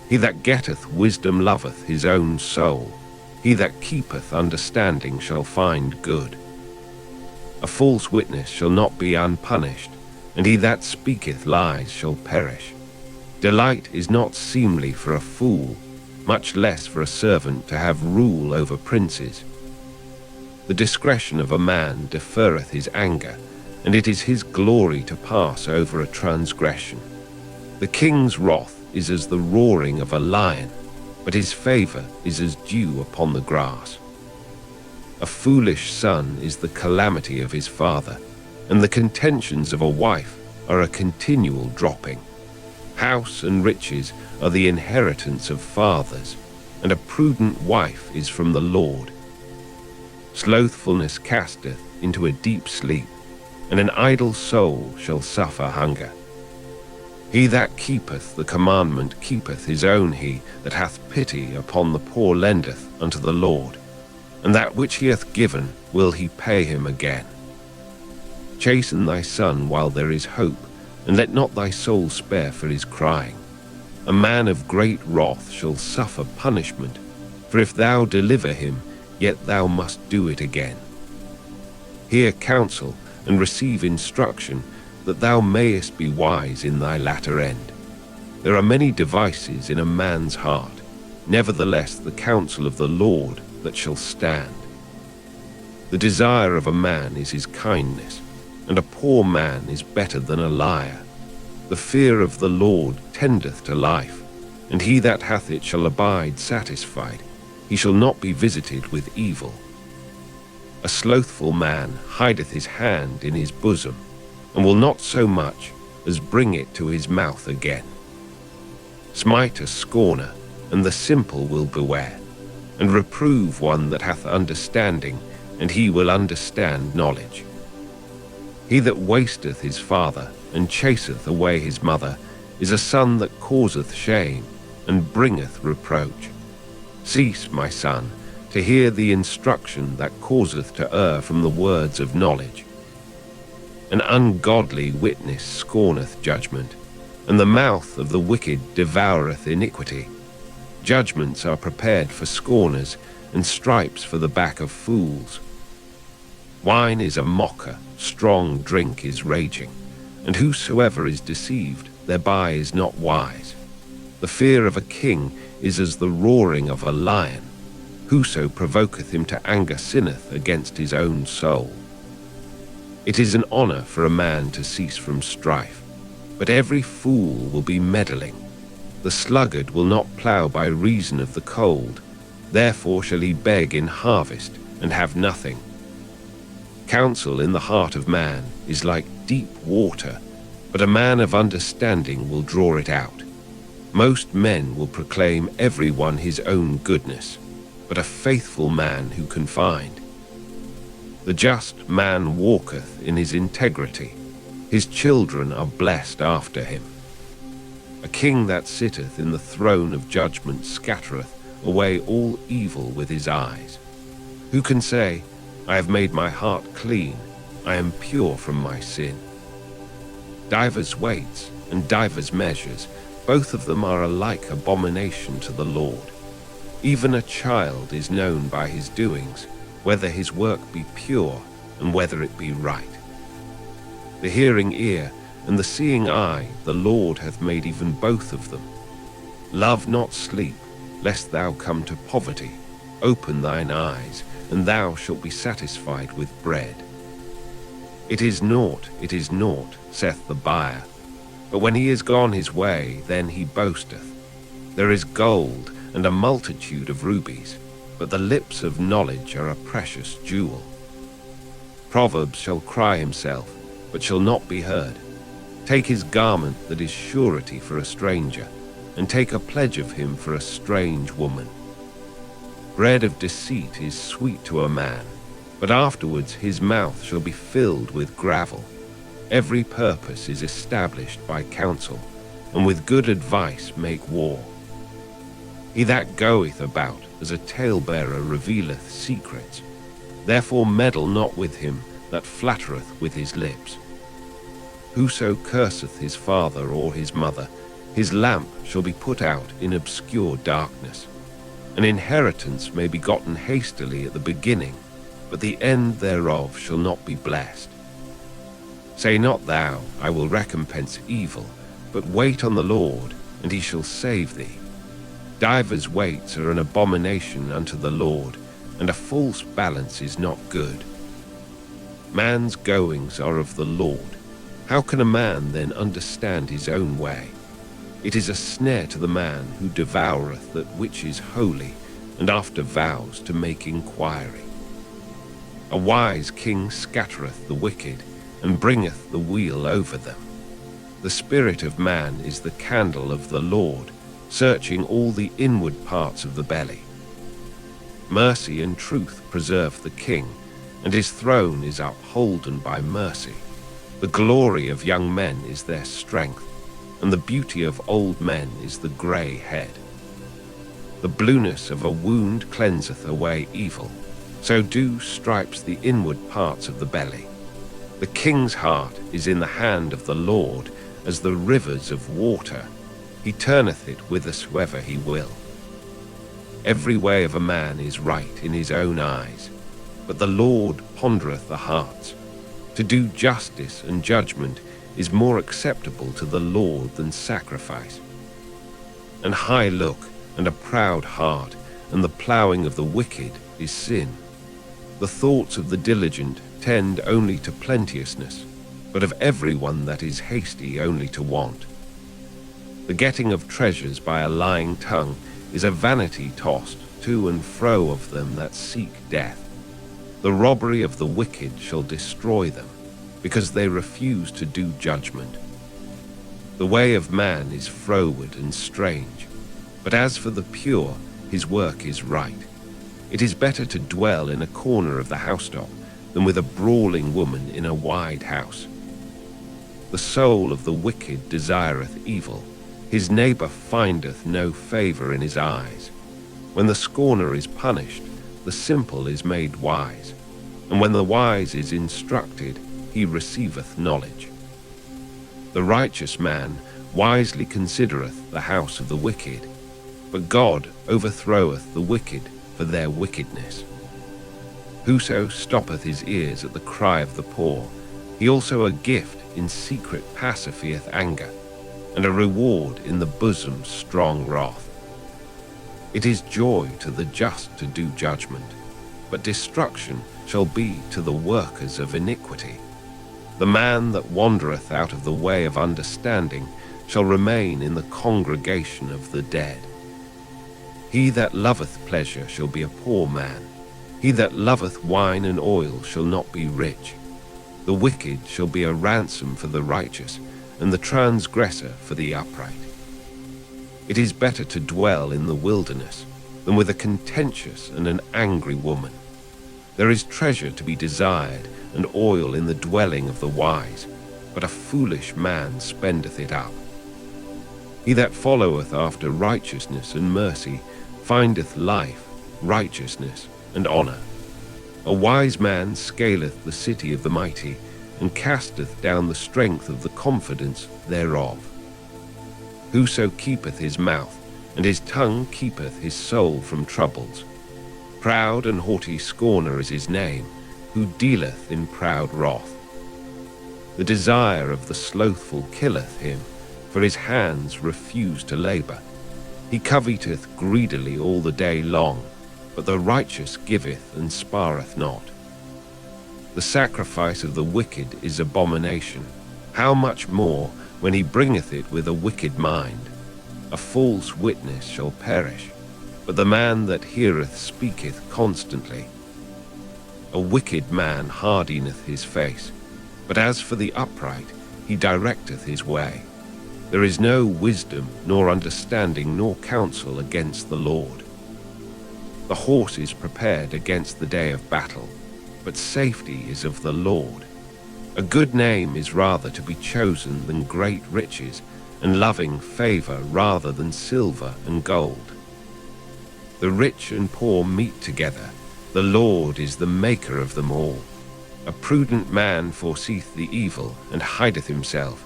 He that getteth wisdom loveth his own soul. He that keepeth understanding shall find good. A false witness shall not be unpunished, and he that speaketh lies shall perish. Delight is not seemly for a fool, much less for a servant to have rule over princes. The discretion of a man deferreth his anger, and it is his glory to pass over a transgression. The king's wrath is as the roaring of a lion, but his favour is as dew upon the grass. A foolish son is the calamity of his father, and the contentions of a wife are a continual dropping. House and riches are the inheritance of fathers, and a prudent wife is from the Lord. Slothfulness casteth into a deep sleep, and an idle soul shall suffer hunger. He that keepeth the commandment keepeth his own. He that hath pity upon the poor lendeth unto the Lord, and that which he hath given will he pay him again. Chasten thy son while there is hope, and let not thy soul spare for his crying. A man of great wrath shall suffer punishment, for if thou deliver him, yet thou must do it again. Hear counsel, and receive instruction, that thou mayest be wise in thy latter end. There are many devices in a man's heart, nevertheless the counsel of the Lord that shall stand. The desire of a man is his kindness, and a poor man is better than a liar. The fear of the Lord tendeth to life, and he that hath it shall abide satisfied. He shall not be visited with evil. A slothful man hideth his hand in his bosom, and will not so much as bring it to his mouth again. Smite a scorner, and the simple will beware, and reprove one that hath understanding, and he will understand knowledge. He that wasteth his father, and chaseth away his mother, is a son that causeth shame, and bringeth reproach. Cease, my son, to hear the instruction that causeth to err from the words of knowledge. An ungodly witness scorneth judgment, and the mouth of the wicked devoureth iniquity. Judgments are prepared for scorners, and stripes for the back of fools. Wine is a mocker, strong drink is raging, and whosoever is deceived thereby is not wise. The fear of a king is as the roaring of a lion. Whoso provoketh him to anger sinneth against his own soul. It is an honour for a man to cease from strife, but every fool will be meddling. The sluggard will not plough by reason of the cold, therefore shall he beg in harvest and have nothing. Counsel in the heart of man is like deep water, but a man of understanding will draw it out. Most men will proclaim every one his own goodness, but a faithful man who can find. The just man walketh in his integrity, his children are blessed after him. A king that sitteth in the throne of judgment scattereth away all evil with his eyes. Who can say, I have made my heart clean, I am pure from my sin. Divers weights and divers measures, both of them are alike abomination to the Lord. Even a child is known by his doings, whether his work be pure and whether it be right. The hearing ear and the seeing eye the Lord hath made even both of them. Love not sleep, lest thou come to poverty. Open thine eyes, and thou shalt be satisfied with bread. It is naught, saith the buyer, but when he is gone his way, then he boasteth. There is gold and a multitude of rubies, but the lips of knowledge are a precious jewel. Proverbs shall cry himself, but shall not be heard. Take his garment that is surety for a stranger, and take a pledge of him for a strange woman. Bread of deceit is sweet to a man, but afterwards his mouth shall be filled with gravel. Every purpose is established by counsel, and with good advice make war. He that goeth about as a talebearer revealeth secrets. Therefore meddle not with him that flattereth with his lips. Whoso curseth his father or his mother, his lamp shall be put out in obscure darkness. An inheritance may be gotten hastily at the beginning, but the end thereof shall not be blessed. Say not thou, I will recompense evil, but wait on the Lord, and he shall save thee. Divers weights are an abomination unto the Lord, and a false balance is not good. Man's goings are of the Lord. How can a man then understand his own way? It is a snare to the man who devoureth that which is holy, and after vows to make inquiry. A wise king scattereth the wicked, and bringeth the wheel over them. The spirit of man is the candle of the Lord, searching all the inward parts of the belly. Mercy and truth preserve the king, and his throne is upholden by mercy. The glory of young men is their strength, and the beauty of old men is the grey head. The blueness of a wound cleanseth away evil, so do stripes the inward parts of the belly. The king's heart is in the hand of the Lord, as the rivers of water. He turneth it whithersoever he will. Every way of a man is right in his own eyes, but the Lord pondereth the hearts. To do justice and judgment is more acceptable to the Lord than sacrifice. An high look and a proud heart, and the ploughing of the wicked is sin. The thoughts of the diligent tend only to plenteousness, but of every one that is hasty only to want. The getting of treasures by a lying tongue is a vanity tossed to and fro of them that seek death. The robbery of the wicked shall destroy them, because they refuse to do judgment. The way of man is froward and strange, but as for the pure, his work is right. It is better to dwell in a corner of the housetop than with a brawling woman in a wide house. The soul of the wicked desireth evil. His neighbor findeth no favor in his eyes. When the scorner is punished, the simple is made wise, and when the wise is instructed, he receiveth knowledge. The righteous man wisely considereth the house of the wicked, but God overthroweth the wicked for their wickedness. Whoso stoppeth his ears at the cry of the poor, he also a gift in secret pacifieth anger, and a reward in the bosom strong wrath. It is joy to the just to do judgment, but destruction shall be to the workers of iniquity. The man that wandereth out of the way of understanding shall remain in the congregation of the dead. He that loveth pleasure shall be a poor man. He that loveth wine and oil shall not be rich. The wicked shall be a ransom for the righteous, and the transgressor for the upright. It is better to dwell in the wilderness than with a contentious and an angry woman. There is treasure to be desired, and oil in the dwelling of the wise, but a foolish man spendeth it up. He that followeth after righteousness and mercy findeth life, righteousness, and honor. A wise man scaleth the city of the mighty, and casteth down the strength of the confidence thereof. Whoso keepeth his mouth, and his tongue keepeth his soul from troubles. Proud and haughty scorner is his name, who dealeth in proud wrath. The desire of the slothful killeth him, for his hands refuse to labor. He coveteth greedily all the day long, but the righteous giveth and spareth not. The sacrifice of the wicked is abomination. How much more when he bringeth it with a wicked mind? A false witness shall perish, but the man that heareth speaketh constantly. A wicked man hardeneth his face, but as for the upright, he directeth his way. There is no wisdom, nor understanding, nor counsel against the Lord. The horse is prepared against the day of battle, but safety is of the Lord. A good name is rather to be chosen than great riches, and loving favor rather than silver and gold. The rich and poor meet together. The Lord is the maker of them all. A prudent man foreseeth the evil, and hideth himself,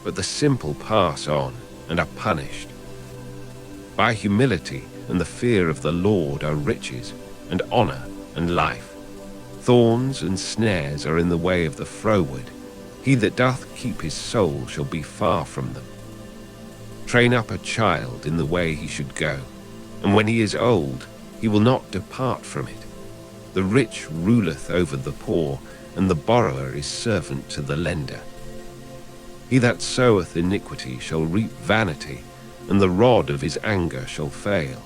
but the simple pass on, and are punished. By humility and the fear of the Lord are riches, and honor, and life. Thorns and snares are in the way of the froward. He that doth keep his soul shall be far from them. Train up a child in the way he should go, and when he is old, he will not depart from it. The rich ruleth over the poor, and the borrower is servant to the lender. He that soweth iniquity shall reap vanity, and the rod of his anger shall fail.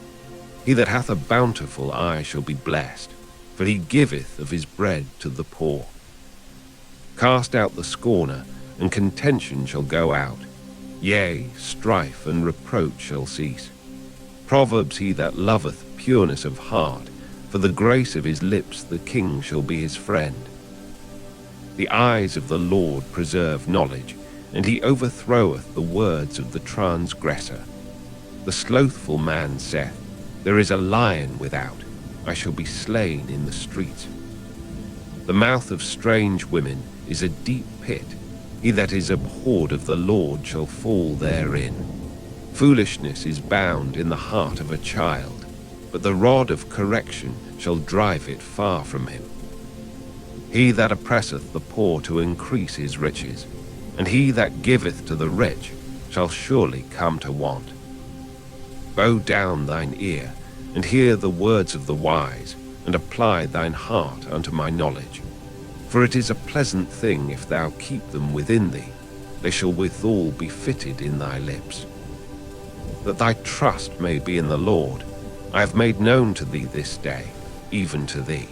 He that hath a bountiful eye shall be blessed, for he giveth of his bread to the poor. Cast out the scorner, and contention shall go out. Yea, strife and reproach shall cease. Proverbs, he that loveth pureness of heart, for the grace of his lips the king shall be his friend. The eyes of the Lord preserve knowledge, and he overthroweth the words of the transgressor. The slothful man saith, There is a lion without, I shall be slain in the streets. The mouth of strange women is a deep pit. He that is abhorred of the Lord shall fall therein. Foolishness is bound in the heart of a child, but the rod of correction shall drive it far from him. He that oppresseth the poor to increase his riches, and he that giveth to the rich shall surely come to want. Bow down thine ear, and hear the words of the wise, and apply thine heart unto my knowledge. For it is a pleasant thing if thou keep them within thee, they shall withal be fitted in thy lips. That thy trust may be in the Lord, I have made known to thee this day, even to thee.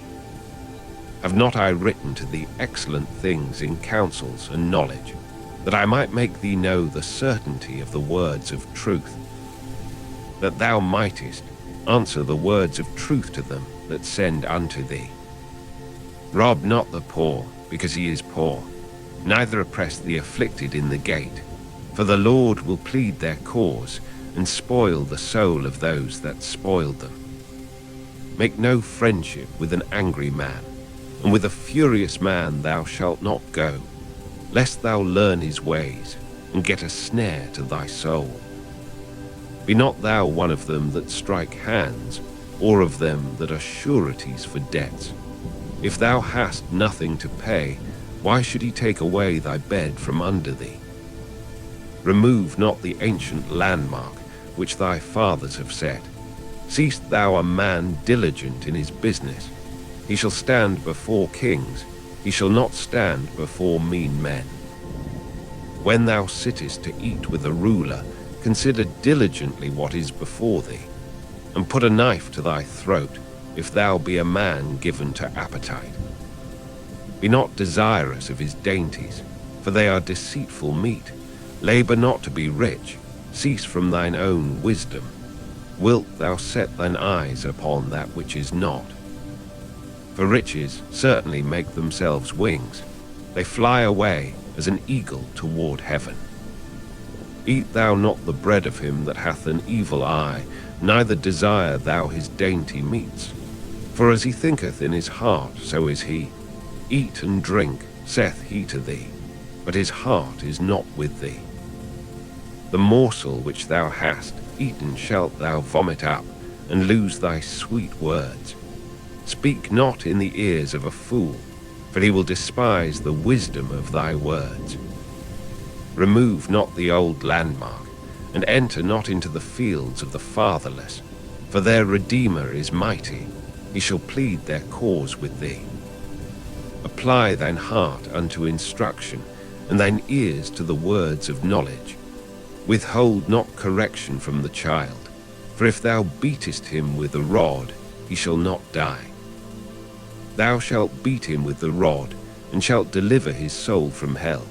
Have not I written to thee excellent things in counsels and knowledge, that I might make thee know the certainty of the words of truth, that thou mightest answer the words of truth to them that send unto thee? Rob not the poor, because he is poor, neither oppress the afflicted in the gate, for the Lord will plead their cause, and spoil the soul of those that spoiled them. Make no friendship with an angry man, and with a furious man thou shalt not go, lest thou learn his ways, and get a snare to thy soul. Be not thou one of them that strike hands, or of them that are sureties for debts. If thou hast nothing to pay, why should he take away thy bed from under thee? Remove not the ancient landmark which thy fathers have set. Seest thou a man diligent in his business? He shall stand before kings, he shall not stand before mean men. When thou sittest to eat with a ruler, consider diligently what is before thee, and put a knife to thy throat, if thou be a man given to appetite. Be not desirous of his dainties, for they are deceitful meat. Labor not to be rich, cease from thine own wisdom. Wilt thou set thine eyes upon that which is not? For riches certainly make themselves wings, they fly away as an eagle toward heaven. Eat thou not the bread of him that hath an evil eye, neither desire thou his dainty meats. For as he thinketh in his heart, so is he. Eat and drink, saith he to thee, but his heart is not with thee. The morsel which thou hast eaten shalt thou vomit up, and lose thy sweet words. Speak not in the ears of a fool, for he will despise the wisdom of thy words. Remove not the old landmark, and enter not into the fields of the fatherless, for their Redeemer is mighty, he shall plead their cause with thee. Apply thine heart unto instruction, and thine ears to the words of knowledge. Withhold not correction from the child, for if thou beatest him with a rod, he shall not die. Thou shalt beat him with the rod, and shalt deliver his soul from hell.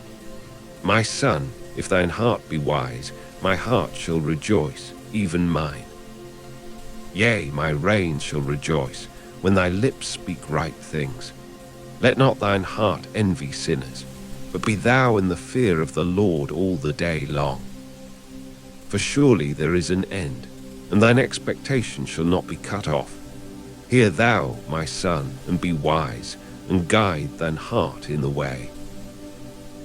My son, if thine heart be wise, my heart shall rejoice, even mine. Yea, my reins shall rejoice, when thy lips speak right things. Let not thine heart envy sinners, but be thou in the fear of the Lord all the day long. For surely there is an end, and thine expectation shall not be cut off. Hear thou, my son, and be wise, and guide thine heart in the way.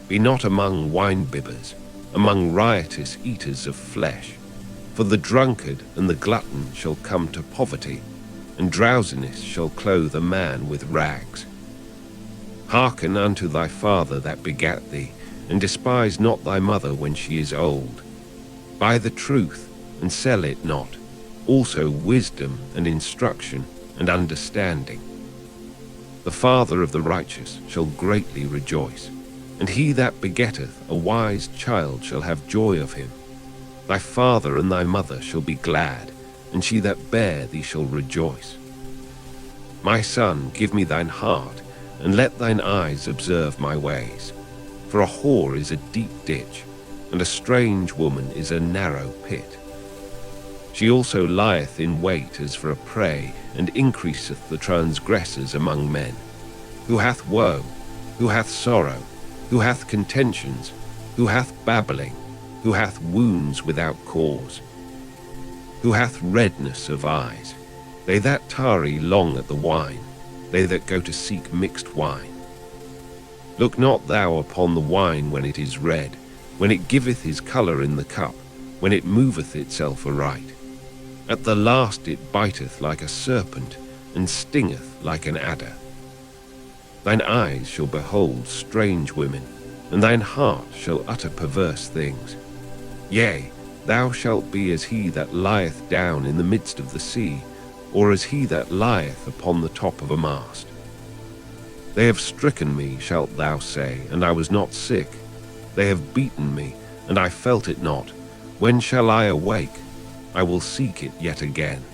Be not among wine-bibbers, among riotous eaters of flesh, for the drunkard and the glutton shall come to poverty, and drowsiness shall clothe a man with rags. Hearken unto thy father that begat thee, and despise not thy mother when she is old. Buy the truth, and sell it not, also wisdom and instruction and understanding. The father of the righteous shall greatly rejoice, and he that begetteth a wise child shall have joy of him. Thy father and thy mother shall be glad, and she that bare thee shall rejoice. My son, give me thine heart, and let thine eyes observe my ways. For a whore is a deep ditch, and a strange woman is a narrow pit. She also lieth in wait as for a prey, and increaseth the transgressors among men. Who hath woe? Who hath sorrow? Who hath contentions? Who hath babbling? Who hath wounds without cause? Who hath redness of eyes? They that tarry long at the wine, they that go to seek mixed wine. Look not thou upon the wine when it is red, when it giveth his colour in the cup, when it moveth itself aright. At the last it biteth like a serpent, and stingeth like an adder. Thine eyes shall behold strange women, and thine heart shall utter perverse things. Yea, thou shalt be as he that lieth down in the midst of the sea, or as he that lieth upon the top of a mast. They have stricken me, shalt thou say, and I was not sick. They have beaten me, and I felt it not. When shall I awake? I will seek it yet again.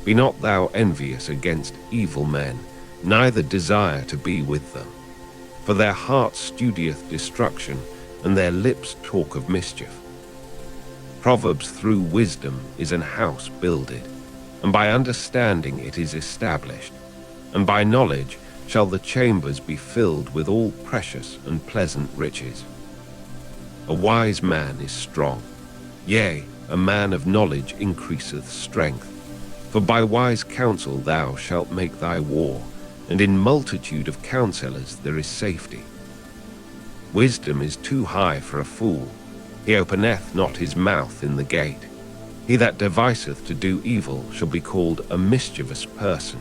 Be not thou envious against evil men, neither desire to be with them. For their heart studieth destruction, and their lips talk of mischief. Proverbs through wisdom is an house builded, and by understanding it is established, and by knowledge shall the chambers be filled with all precious and pleasant riches. A wise man is strong, yea, a man of knowledge increaseth strength. For by wise counsel thou shalt make thy war, and in multitude of counselors there is safety. Wisdom is too high for a fool, he openeth not his mouth in the gate. He that deviseth to do evil shall be called a mischievous person.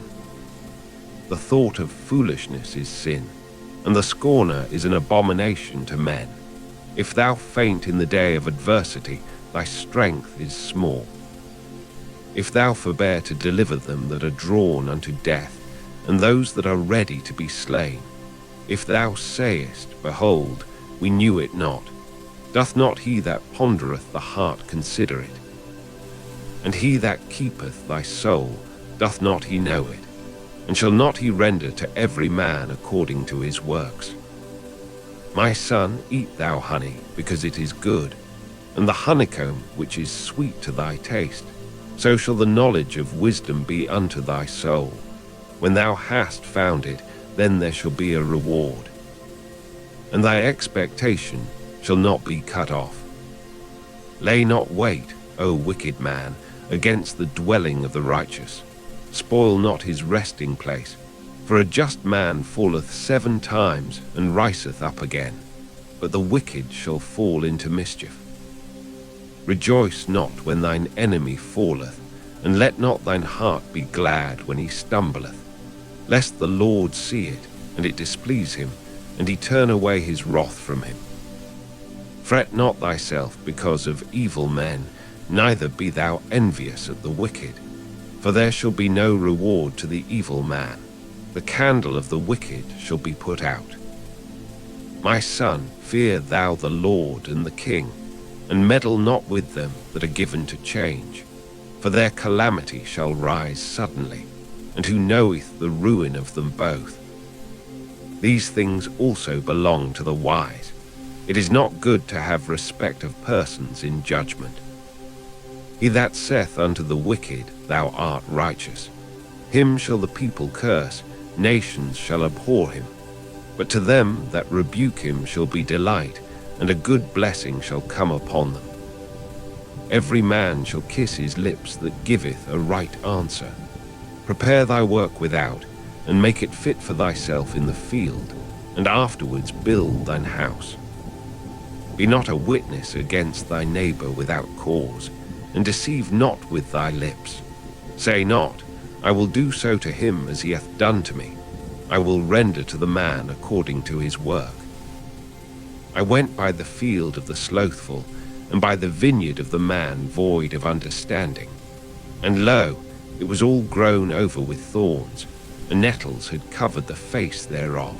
The thought of foolishness is sin, and the scorner is an abomination to men. If thou faint in the day of adversity, thy strength is small. If thou forbear to deliver them that are drawn unto death, and those that are ready to be slain, if thou sayest, Behold, we knew it not, doth not he that pondereth the heart consider it? And he that keepeth thy soul, doth not he know it? And shall not he render to every man according to his works? My son, eat thou honey, because it is good, and the honeycomb which is sweet to thy taste. So shall the knowledge of wisdom be unto thy soul. When thou hast found it, then there shall be a reward, and thy expectation shall not be cut off. Lay not wait, O wicked man, against the dwelling of the righteous. spoil not his resting place. For a just man falleth 7 times, and riseth up again, but the wicked shall fall into mischief. Rejoice not when thine enemy falleth, and let not thine heart be glad when he stumbleth, lest the Lord see it, and it displease him, and he turn away his wrath from him. Fret not thyself because of evil men, neither be thou envious at the wicked, for there shall be no reward to the evil man. The candle of the wicked shall be put out. My son, fear thou the Lord and the king, and meddle not with them that are given to change, for their calamity shall rise suddenly, and who knoweth the ruin of them both? These things also belong to the wise. It is not good to have respect of persons in judgment. He that saith unto the wicked, Thou art righteous, him shall the people curse, nations shall abhor him. But to them that rebuke him shall be delight, and a good blessing shall come upon them. Every man shall kiss his lips that giveth a right answer. Prepare thy work without, and make it fit for thyself in the field, and afterwards build thine house. Be not a witness against thy neighbor without cause, and deceive not with thy lips. Say not, I will do so to him as he hath done to me. I will render to the man according to his work. I went by the field of the slothful, and by the vineyard of the man void of understanding. And lo, it was all grown over with thorns, and nettles had covered the face thereof.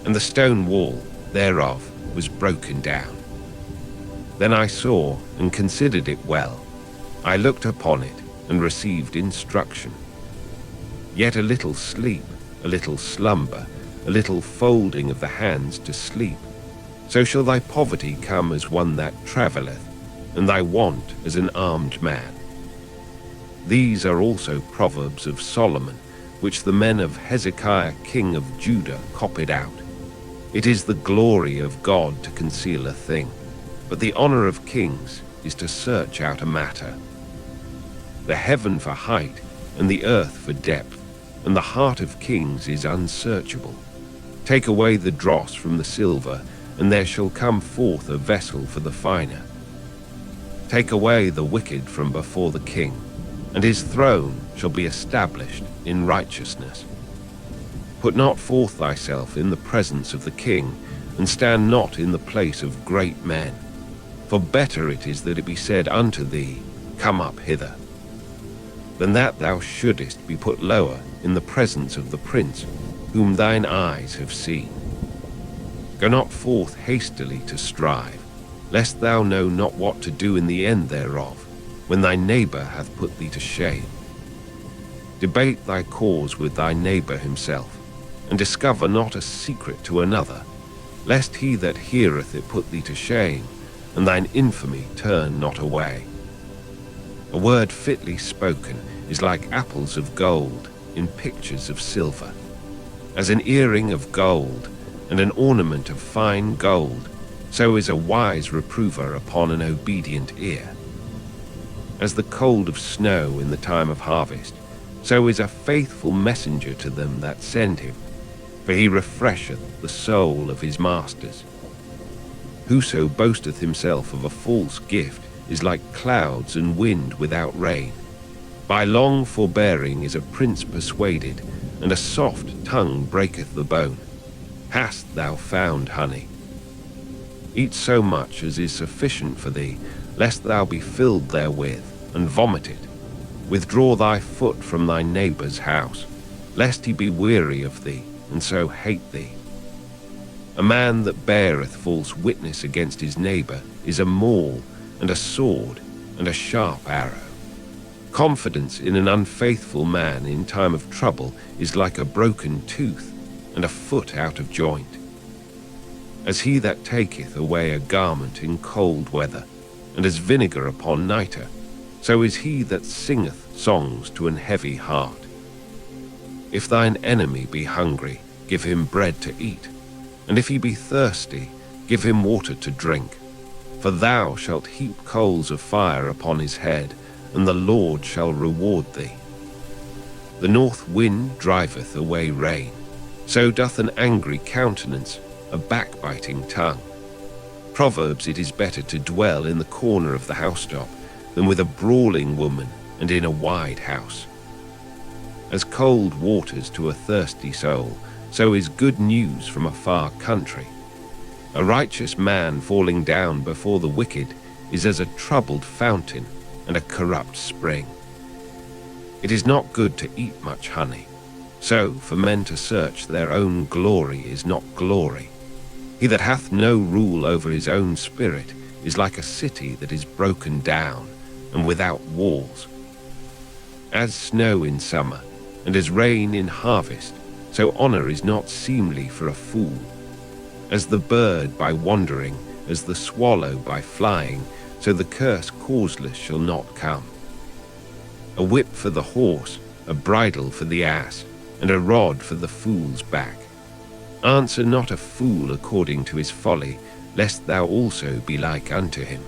And the stone wall thereof was broken down. Then I saw and considered it well. I looked upon it, and received instruction. Yet a little sleep, a little slumber, a little folding of the hands to sleep. So shall thy poverty come as one that travelleth, and thy want as an armed man. These are also proverbs of Solomon, which the men of Hezekiah king of Judah copied out. It is the glory of God to conceal a thing, but the honor of kings is to search out a matter. The heaven for height, and the earth for depth, and the heart of kings is unsearchable. Take away the dross from the silver, and there shall come forth a vessel for the finer. Take away the wicked from before the king, and his throne shall be established in righteousness. Put not forth thyself in the presence of the king, and stand not in the place of great men. For better it is that it be said unto thee, Come up hither, than that thou shouldest be put lower in the presence of the prince, whom thine eyes have seen. Go not forth hastily to strive, lest thou know not what to do in the end thereof, when thy neighbor hath put thee to shame. Debate thy cause with thy neighbor himself, and discover not a secret to another, lest he that heareth it put thee to shame, and thine infamy turn not away. A word fitly spoken is like apples of gold in pictures of silver. As an earring of gold and an ornament of fine gold, so is a wise reprover upon an obedient ear. As the cold of snow in the time of harvest, so is a faithful messenger to them that send him, for he refresheth the soul of his masters. Whoso boasteth himself of a false gift is like clouds and wind without rain. By long forbearing is a prince persuaded, and a soft tongue breaketh the bone. Hast thou found honey? Eat so much as is sufficient for thee, lest thou be filled therewith, and vomit it. Withdraw thy foot from thy neighbor's house, lest he be weary of thee, and so hate thee. A man that beareth false witness against his neighbor is a maul, and a sword, and a sharp arrow. Confidence in an unfaithful man in time of trouble is like a broken tooth, and a foot out of joint. As he that taketh away a garment in cold weather, and as vinegar upon nitre, so is he that singeth songs to an heavy heart. If thine enemy be hungry, give him bread to eat, and if he be thirsty, give him water to drink. For thou shalt heap coals of fire upon his head, and the Lord shall reward thee. The north wind driveth away rain, so doth an angry countenance a backbiting tongue. Proverbs, it is better to dwell in the corner of the housetop than with a brawling woman and in a wide house. As cold waters to a thirsty soul, so is good news from a far country. A righteous man falling down before the wicked is as a troubled fountain and a corrupt spring. It is not good to eat much honey, so for men to search their own glory is not glory. He that hath no rule over his own spirit is like a city that is broken down and without walls. As snow in summer and as rain in harvest, so honor is not seemly for a fool. As the bird by wandering, as the swallow by flying, so the curse causeless shall not come. A whip for the horse, a bridle for the ass, and a rod for the fool's back. Answer not a fool according to his folly, lest thou also be like unto him.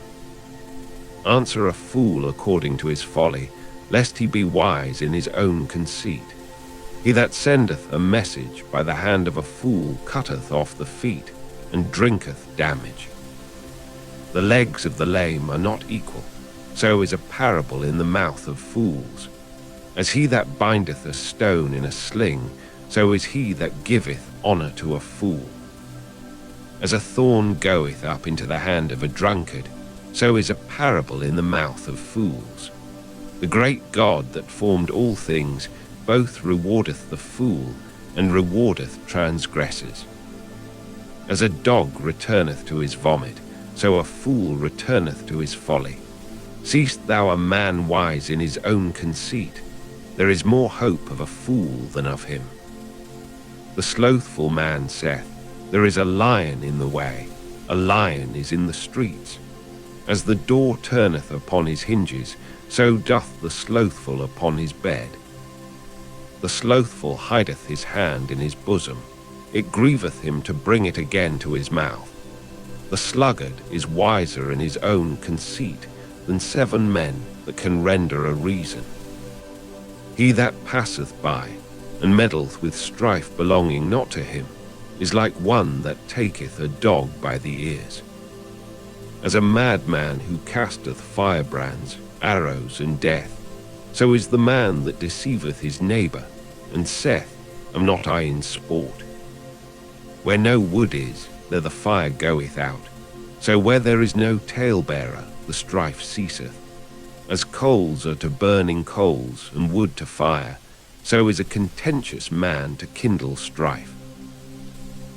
Answer a fool according to his folly, lest he be wise in his own conceit. He that sendeth a message by the hand of a fool cutteth off the feet, and drinketh damage. The legs of the lame are not equal, so is a parable in the mouth of fools. As he that bindeth a stone in a sling, so is he that giveth honor to a fool. As a thorn goeth up into the hand of a drunkard, so is a parable in the mouth of fools. The great God that formed all things both rewardeth the fool and rewardeth transgressors. As a dog returneth to his vomit, so a fool returneth to his folly. Seest thou a man wise in his own conceit? There is more hope of a fool than of him. The slothful man saith, there is a lion in the way, a lion is in the streets. As the door turneth upon his hinges, so doth the slothful upon his bed. The slothful hideth his hand in his bosom, it grieveth him to bring it again to his mouth. The sluggard is wiser in his own conceit than 7 men that can render a reason. He that passeth by, and meddleth with strife belonging not to him, is like one that taketh a dog by the ears. As a madman who casteth firebrands, arrows, and death, so is the man that deceiveth his neighbor, and saith, am not I in sport? Where no wood is, there the fire goeth out, so where there is no talebearer, the strife ceaseth. As coals are to burning coals, and wood to fire, so is a contentious man to kindle strife.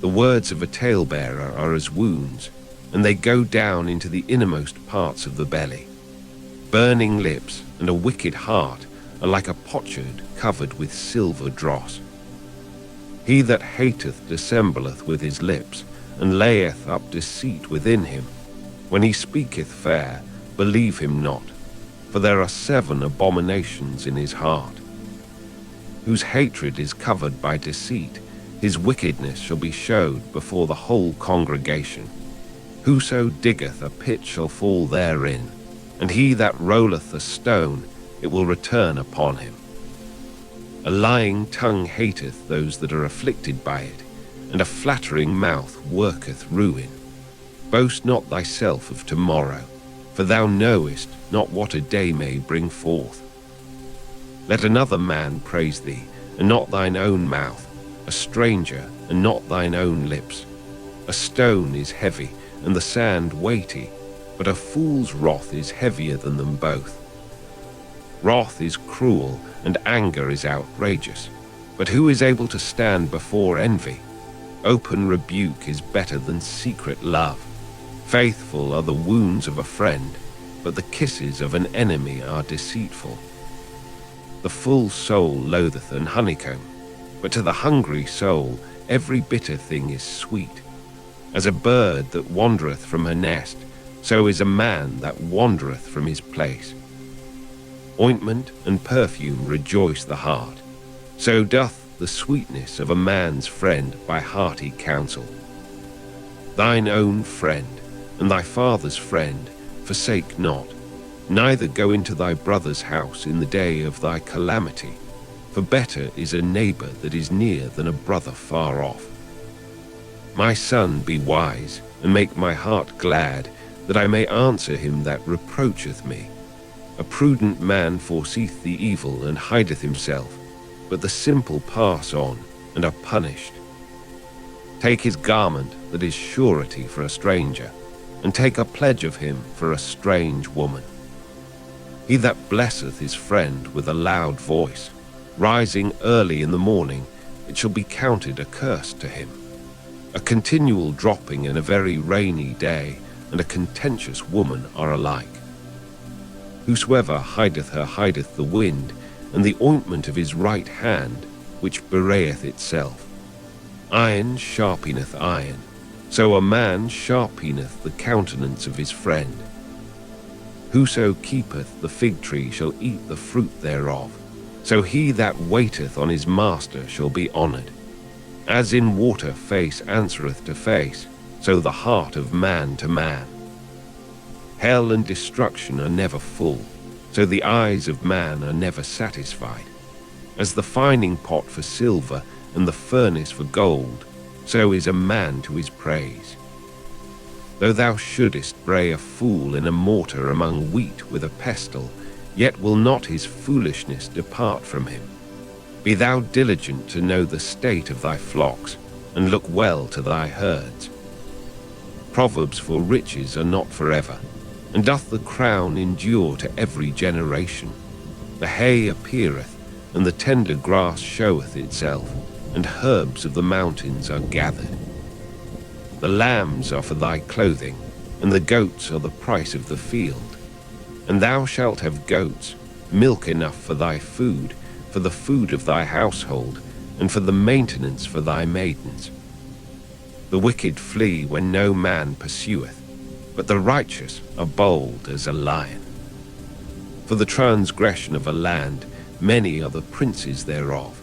The words of a talebearer are as wounds, and they go down into the innermost parts of the belly. Burning lips and a wicked heart are like a potsherd covered with silver dross. He that hateth dissembleth with his lips, and layeth up deceit within him. When he speaketh fair, believe him not, for there are 7 abominations in his heart. Whose hatred is covered by deceit, his wickedness shall be showed before the whole congregation. Whoso diggeth a pit shall fall therein, and he that rolleth a stone, it will return upon him. A lying tongue hateth those that are afflicted by it, and a flattering mouth worketh ruin. Boast not thyself of tomorrow, for thou knowest not what a day may bring forth. Let another man praise thee, and not thine own mouth, a stranger, and not thine own lips. A stone is heavy, and the sand weighty, but a fool's wrath is heavier than them both. Wrath is cruel, and anger is outrageous, but who is able to stand before envy? Open rebuke is better than secret love. Faithful are the wounds of a friend, but the kisses of an enemy are deceitful. The full soul loatheth an honeycomb, but to the hungry soul every bitter thing is sweet. As a bird that wandereth from her nest, so is a man that wandereth from his place. Ointment and perfume rejoice the heart, so doth the sweetness of a man's friend by hearty counsel. Thine own friend, and thy father's friend, forsake not, neither go into thy brother's house in the day of thy calamity, For better is a neighbor that is near than a brother far off. My son, be wise, and make my heart glad, that I may answer him that reproacheth me. A prudent man foreseeth the evil, and hideth himself, but the simple pass on, and are punished. Take his garment that is surety for a stranger, and take a pledge of him for a strange woman. He that blesseth his friend with a loud voice, rising early in the morning, it shall be counted a curse to him. A continual dropping in a very rainy day, and a contentious woman are alike. Whosoever hideth her hideth the wind, and the ointment of his right hand, which bewrayeth itself. Iron sharpeneth iron, so a man sharpeneth the countenance of his friend. Whoso keepeth the fig tree shall eat the fruit thereof, so he that waiteth on his master shall be honored. As in water face answereth to face, so the heart of man to man. Hell and destruction are never full, so the eyes of man are never satisfied. As the fining pot for silver and the furnace for gold, so is a man to his praise. Though thou shouldest bray a fool in a mortar among wheat with a pestle, yet will not his foolishness depart from him. Be thou diligent to know the state of thy flocks, and look well to thy herds. Proverbs for riches are not forever, and doth the crown endure to every generation. The hay appeareth, and the tender grass showeth itself, and herbs of the mountains are gathered. The lambs are for thy clothing, and the goats are the price of the field. And thou shalt have goats, milk enough for thy food, for the food of thy household, and for the maintenance for thy maidens. The wicked flee when no man pursueth, but the righteous are bold as a lion. For the transgression of a land, many are the princes thereof,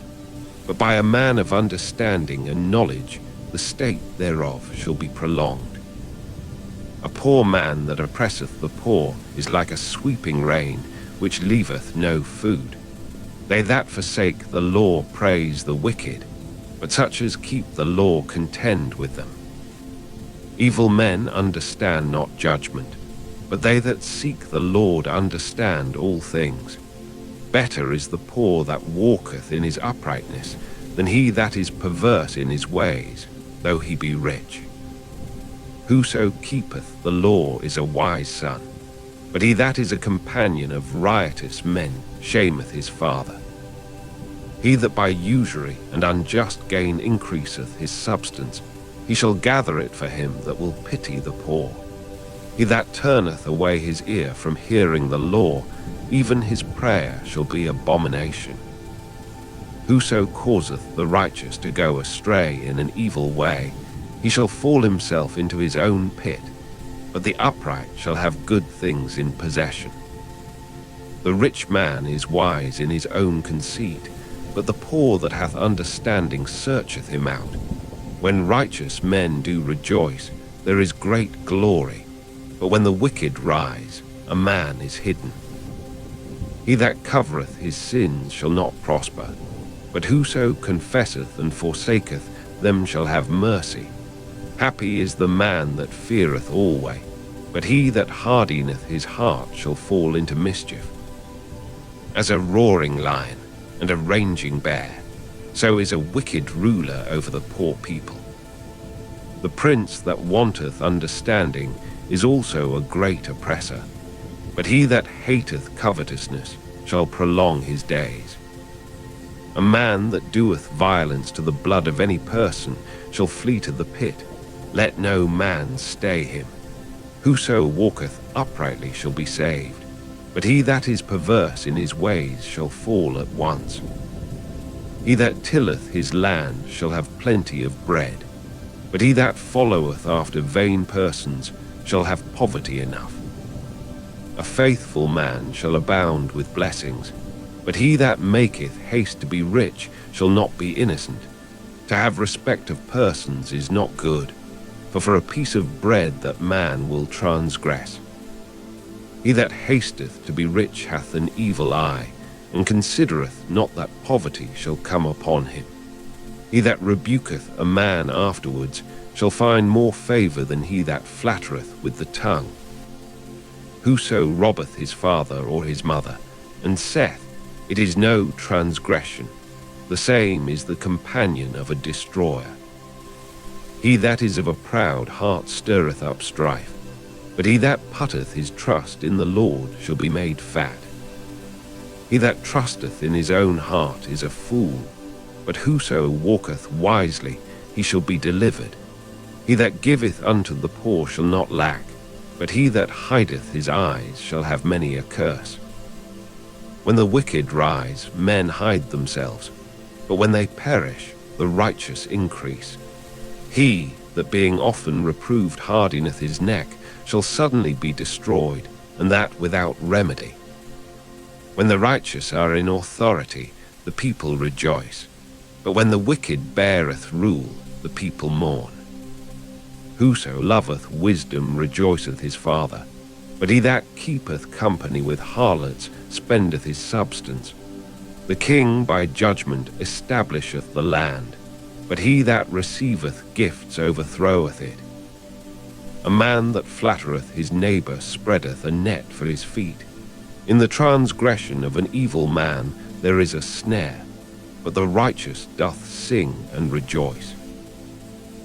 but by a man of understanding and knowledge, the state thereof shall be prolonged. A poor man that oppresseth the poor is like a sweeping rain, which leaveth no food. They that forsake the law praise the wicked, but such as keep the law contend with them. Evil men understand not judgment, but they that seek the Lord understand all things. Better is the poor that walketh in his uprightness, than he that is perverse in his ways, though he be rich. Whoso keepeth the law is a wise son, but he that is a companion of riotous men shameth his father. He that by usury and unjust gain increaseth his substance, he shall gather it for him that will pity the poor. He that turneth away his ear from hearing the law, even his prayer shall be abomination. Whoso causeth the righteous to go astray in an evil way, he shall fall himself into his own pit, but the upright shall have good things in possession. The rich man is wise in his own conceit, but the poor that hath understanding searcheth him out. When righteous men do rejoice, there is great glory, but when the wicked rise, a man is hidden. He that covereth his sins shall not prosper, but whoso confesseth and forsaketh them shall have mercy. Happy is the man that feareth always, but he that hardeneth his heart shall fall into mischief. As a roaring lion and a raging bear, so is a wicked ruler over the poor people. The prince that wanteth understanding is also a great oppressor, but he that hateth covetousness shall prolong his days. A man that doeth violence to the blood of any person shall flee to the pit. Let no man stay him. Whoso walketh uprightly shall be saved, but he that is perverse in his ways shall fall at once. He that tilleth his land shall have plenty of bread, but he that followeth after vain persons shall have poverty enough. A faithful man shall abound with blessings, but he that maketh haste to be rich shall not be innocent. To have respect of persons is not good, for a piece of bread that man will transgress. He that hasteth to be rich hath an evil eye, and considereth not that poverty shall come upon him. He that rebuketh a man afterwards shall find more favour than he that flattereth with the tongue. Whoso robbeth his father or his mother, and saith, It is no transgression, the same is the companion of a destroyer. He that is of a proud heart stirreth up strife, but he that putteth his trust in the Lord shall be made fat. He that trusteth in his own heart is a fool, but whoso walketh wisely, he shall be delivered. He that giveth unto the poor shall not lack, but he that hideth his eyes shall have many a curse. When the wicked rise, men hide themselves, but when they perish, the righteous increase. He that being often reproved hardineth his neck shall suddenly be destroyed, and that without remedy. When the righteous are in authority, the people rejoice, but when the wicked beareth rule, the people mourn. Whoso loveth wisdom rejoiceth his father, but he that keepeth company with harlots spendeth his substance. The king by judgment establisheth the land, but he that receiveth gifts overthroweth it. A man that flattereth his neighbour spreadeth a net for his feet. In the transgression of an evil man there is a snare, but the righteous doth sing and rejoice.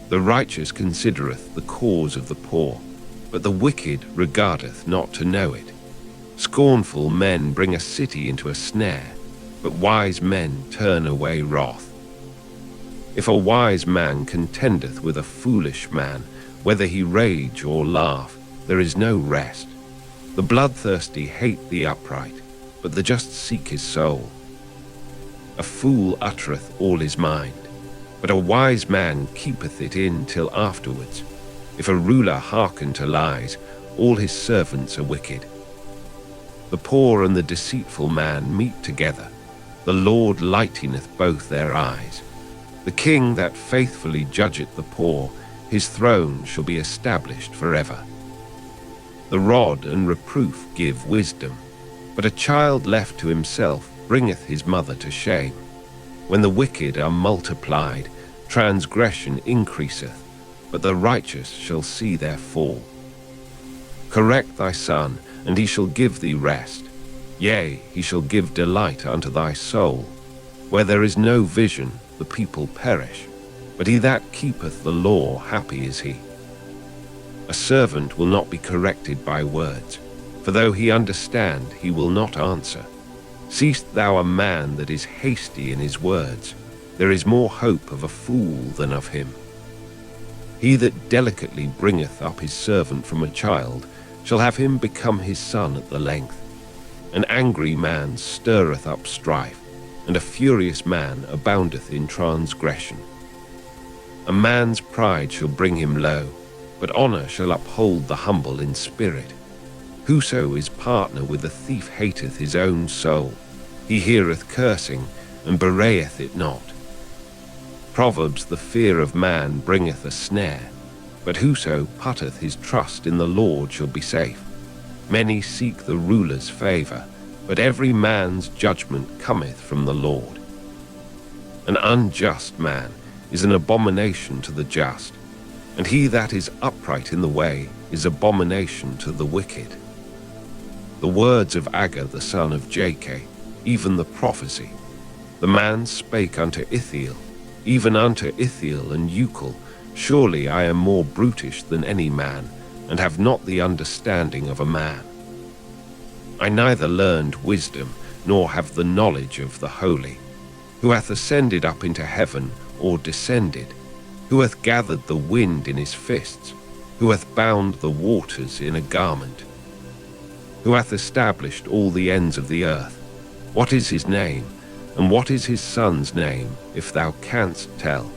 The righteous considereth the cause of the poor, but the wicked regardeth not to know it. Scornful men bring a city into a snare, but wise men turn away wrath. If a wise man contendeth with a foolish man, whether he rage or laugh, there is no rest. The bloodthirsty hate the upright, but the just seek his soul. A fool uttereth all his mind, but a wise man keepeth it in till afterwards. If a ruler hearken to lies, all his servants are wicked. The poor and the deceitful man meet together. The Lord lighteneth both their eyes. The king that faithfully judgeth the poor, his throne shall be established forever. The rod and reproof give wisdom, but a child left to himself bringeth his mother to shame. When the wicked are multiplied, transgression increaseth, but the righteous shall see their fall. Correct thy son, and he shall give thee rest. Yea, he shall give delight unto thy soul. Where there is no vision, the people perish, but he that keepeth the law, happy is he. A servant will not be corrected by words, for though he understand, he will not answer. Seest thou a man that is hasty in his words? There is more hope of a fool than of him. He that delicately bringeth up his servant from a child shall have him become his son at the length. An angry man stirreth up strife, and a furious man aboundeth in transgression. A man's pride shall bring him low, but honour shall uphold the humble in spirit. Whoso is partner with a thief hateth his own soul. He heareth cursing, and bewrayeth it not. Proverbs, the fear of man bringeth a snare, but whoso putteth his trust in the Lord shall be safe. Many seek the ruler's favour, but every man's judgment cometh from the Lord. An unjust man is an abomination to the just, and he that is upright in the way is abomination to the wicked. The words of Agur the son of Jakeh, even the prophecy. The man spake unto Ithiel, even unto Ithiel and Ucal, Surely I am more brutish than any man, and have not the understanding of a man. I neither learned wisdom, nor have the knowledge of the holy. Who hath ascended up into heaven, or descended? Who hath gathered the wind in his fists? Who hath bound the waters in a garment? Who hath established all the ends of the earth? What is his name? And what is his son's name, if thou canst tell?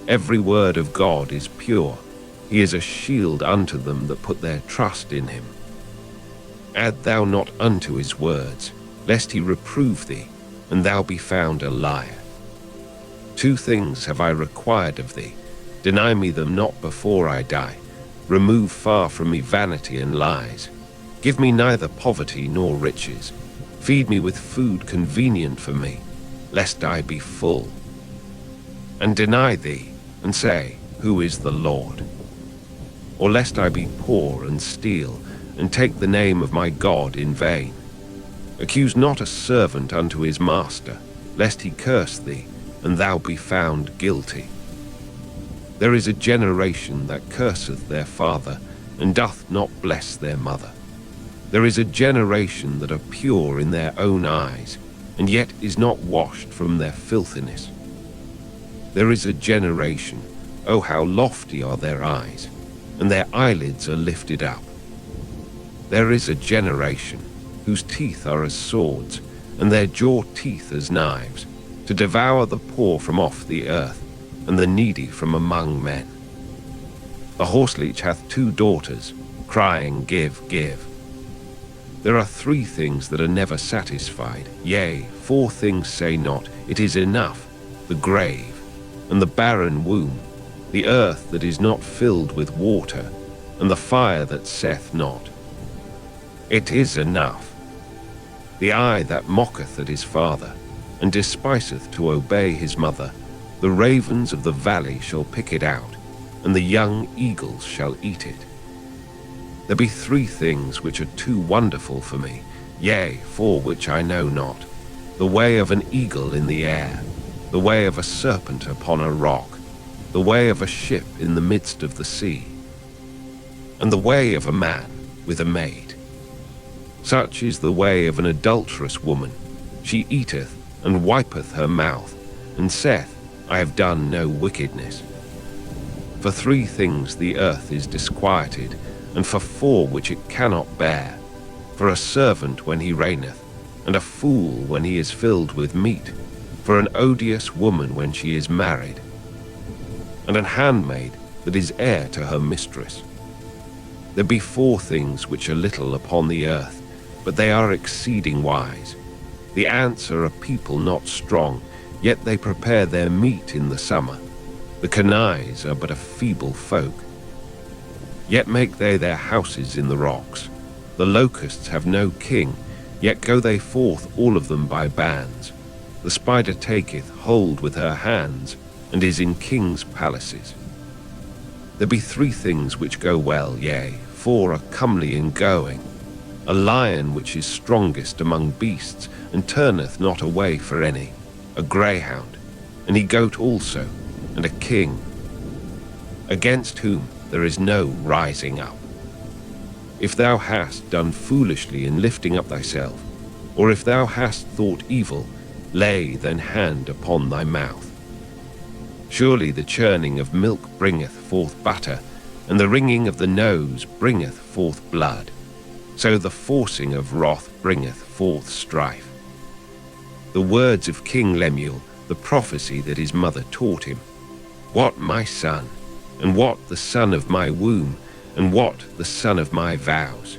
Every word of God is pure. He is a shield unto them that put their trust in him. Add thou not unto his words, lest he reprove thee, and thou be found a liar. 2 things have I required of thee. Deny me them not before I die. Remove far from me vanity and lies. Give me neither poverty nor riches. Feed me with food convenient for me, lest I be full. And deny thee, and say, Who is the Lord? Or lest I be poor and steal, and take the name of my God in vain. Accuse not a servant unto his master, lest he curse thee, and thou be found guilty. There is a generation that curseth their father, and doth not bless their mother. There is a generation that are pure in their own eyes, and yet is not washed from their filthiness. There is a generation, oh how lofty are their eyes, and their eyelids are lifted up. There is a generation, whose teeth are as swords, and their jaw teeth as knives, to devour the poor from off the earth, and the needy from among men. The horseleech hath 2 daughters, crying, Give, give. There are 3 things that are never satisfied, yea, 4 things say not, It is enough, the grave, and the barren womb, the earth that is not filled with water, and the fire that saith not. It is enough. The eye that mocketh at his father, and despiseth to obey his mother, the ravens of the valley shall pick it out, and the young eagles shall eat it. There be 3 things which are too wonderful for me, yea, 4 which I know not, the way of an eagle in the air, the way of a serpent upon a rock, the way of a ship in the midst of the sea, and the way of a man with a maid. Such is the way of an adulterous woman. She eateth, and wipeth her mouth, and saith, I have done no wickedness. For 3 things the earth is disquieted, and for 4 which it cannot bear, for a servant when he reigneth, and a fool when he is filled with meat, for an odious woman when she is married, and an handmaid that is heir to her mistress. There be 4 things which are little upon the earth, but they are exceeding wise. The ants are a people not strong, yet they prepare their meat in the summer. The canaries are but a feeble folk, yet make they their houses in the rocks. The locusts have no king, yet go they forth all of them by bands. The spider taketh hold with her hands, and is in kings' palaces. There be 3 things which go well, yea, 4 are comely in going. A lion which is strongest among beasts, and turneth not away for any, a greyhound, an he-goat also, and a king, against whom there is no rising up. If thou hast done foolishly in lifting up thyself, or if thou hast thought evil, lay thine hand upon thy mouth. Surely the churning of milk bringeth forth butter, and the wringing of the nose bringeth forth blood. So the forcing of wrath bringeth forth strife. The words of King Lemuel, the prophecy that his mother taught him. What, my son, and what the son of my womb, and what the son of my vows?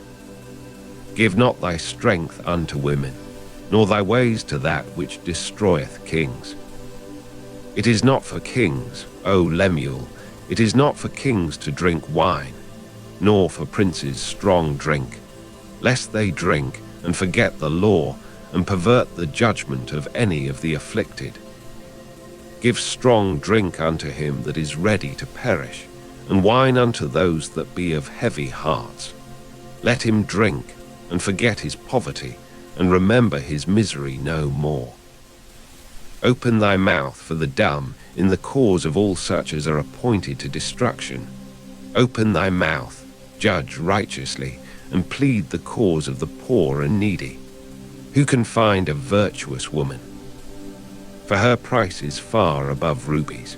Give not thy strength unto women, nor thy ways to that which destroyeth kings. It is not for kings, O Lemuel, it is not for kings to drink wine, nor for princes strong drink, lest they drink and forget the law, and pervert the judgment of any of the afflicted. Give strong drink unto him that is ready to perish, and wine unto those that be of heavy hearts. Let him drink, and forget his poverty, and remember his misery no more. Open thy mouth for the dumb in the cause of all such as are appointed to destruction. Open thy mouth, judge righteously, and plead the cause of the poor and needy. Who can find a virtuous woman? For her price is far above rubies.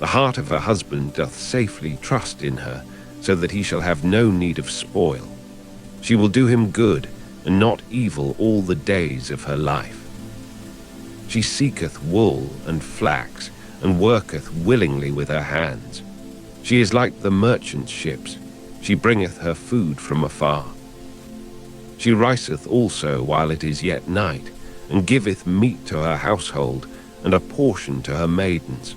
The heart of her husband doth safely trust in her, so that he shall have no need of spoil. She will do him good, and not evil all the days of her life. She seeketh wool and flax, and worketh willingly with her hands. She is like the merchant ships. She bringeth her food from afar. She riseth also while it is yet night, and giveth meat to her household, and a portion to her maidens.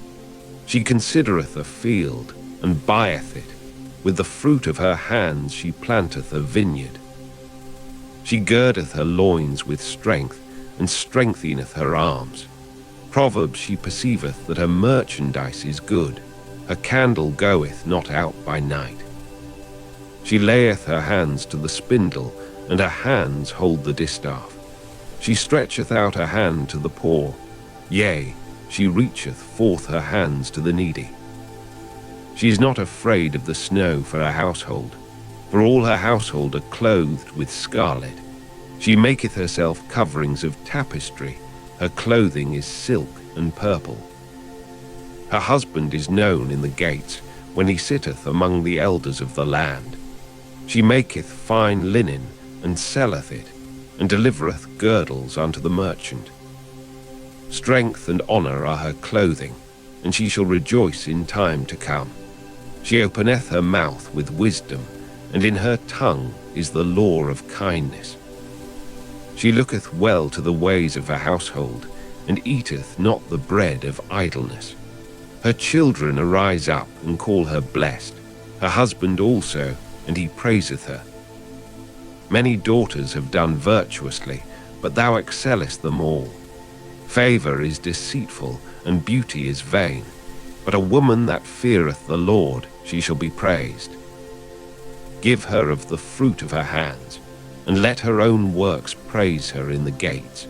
She considereth a field, and buyeth it. With the fruit of her hands she planteth a vineyard. She girdeth her loins with strength, and strengtheneth her arms. Proverbs she perceiveth that her merchandise is good. Her candle goeth not out by night. She layeth her hands to the spindle, and her hands hold the distaff. She stretcheth out her hand to the poor, yea, she reacheth forth her hands to the needy. She is not afraid of the snow for her household, for all her household are clothed with scarlet. She maketh herself coverings of tapestry, her clothing is silk and purple. Her husband is known in the gates, when he sitteth among the elders of the land. She maketh fine linen, and selleth it, and delivereth girdles unto the merchant. Strength and honor are her clothing, and she shall rejoice in time to come. She openeth her mouth with wisdom, and in her tongue is the law of kindness. She looketh well to the ways of her household, and eateth not the bread of idleness. Her children arise up and call her blessed, her husband also, and he praiseth her. Many daughters have done virtuously, but thou excellest them all. Favor is deceitful, and beauty is vain, but a woman that feareth the Lord, she shall be praised. Give her of the fruit of her hands, and let her own works praise her in the gates.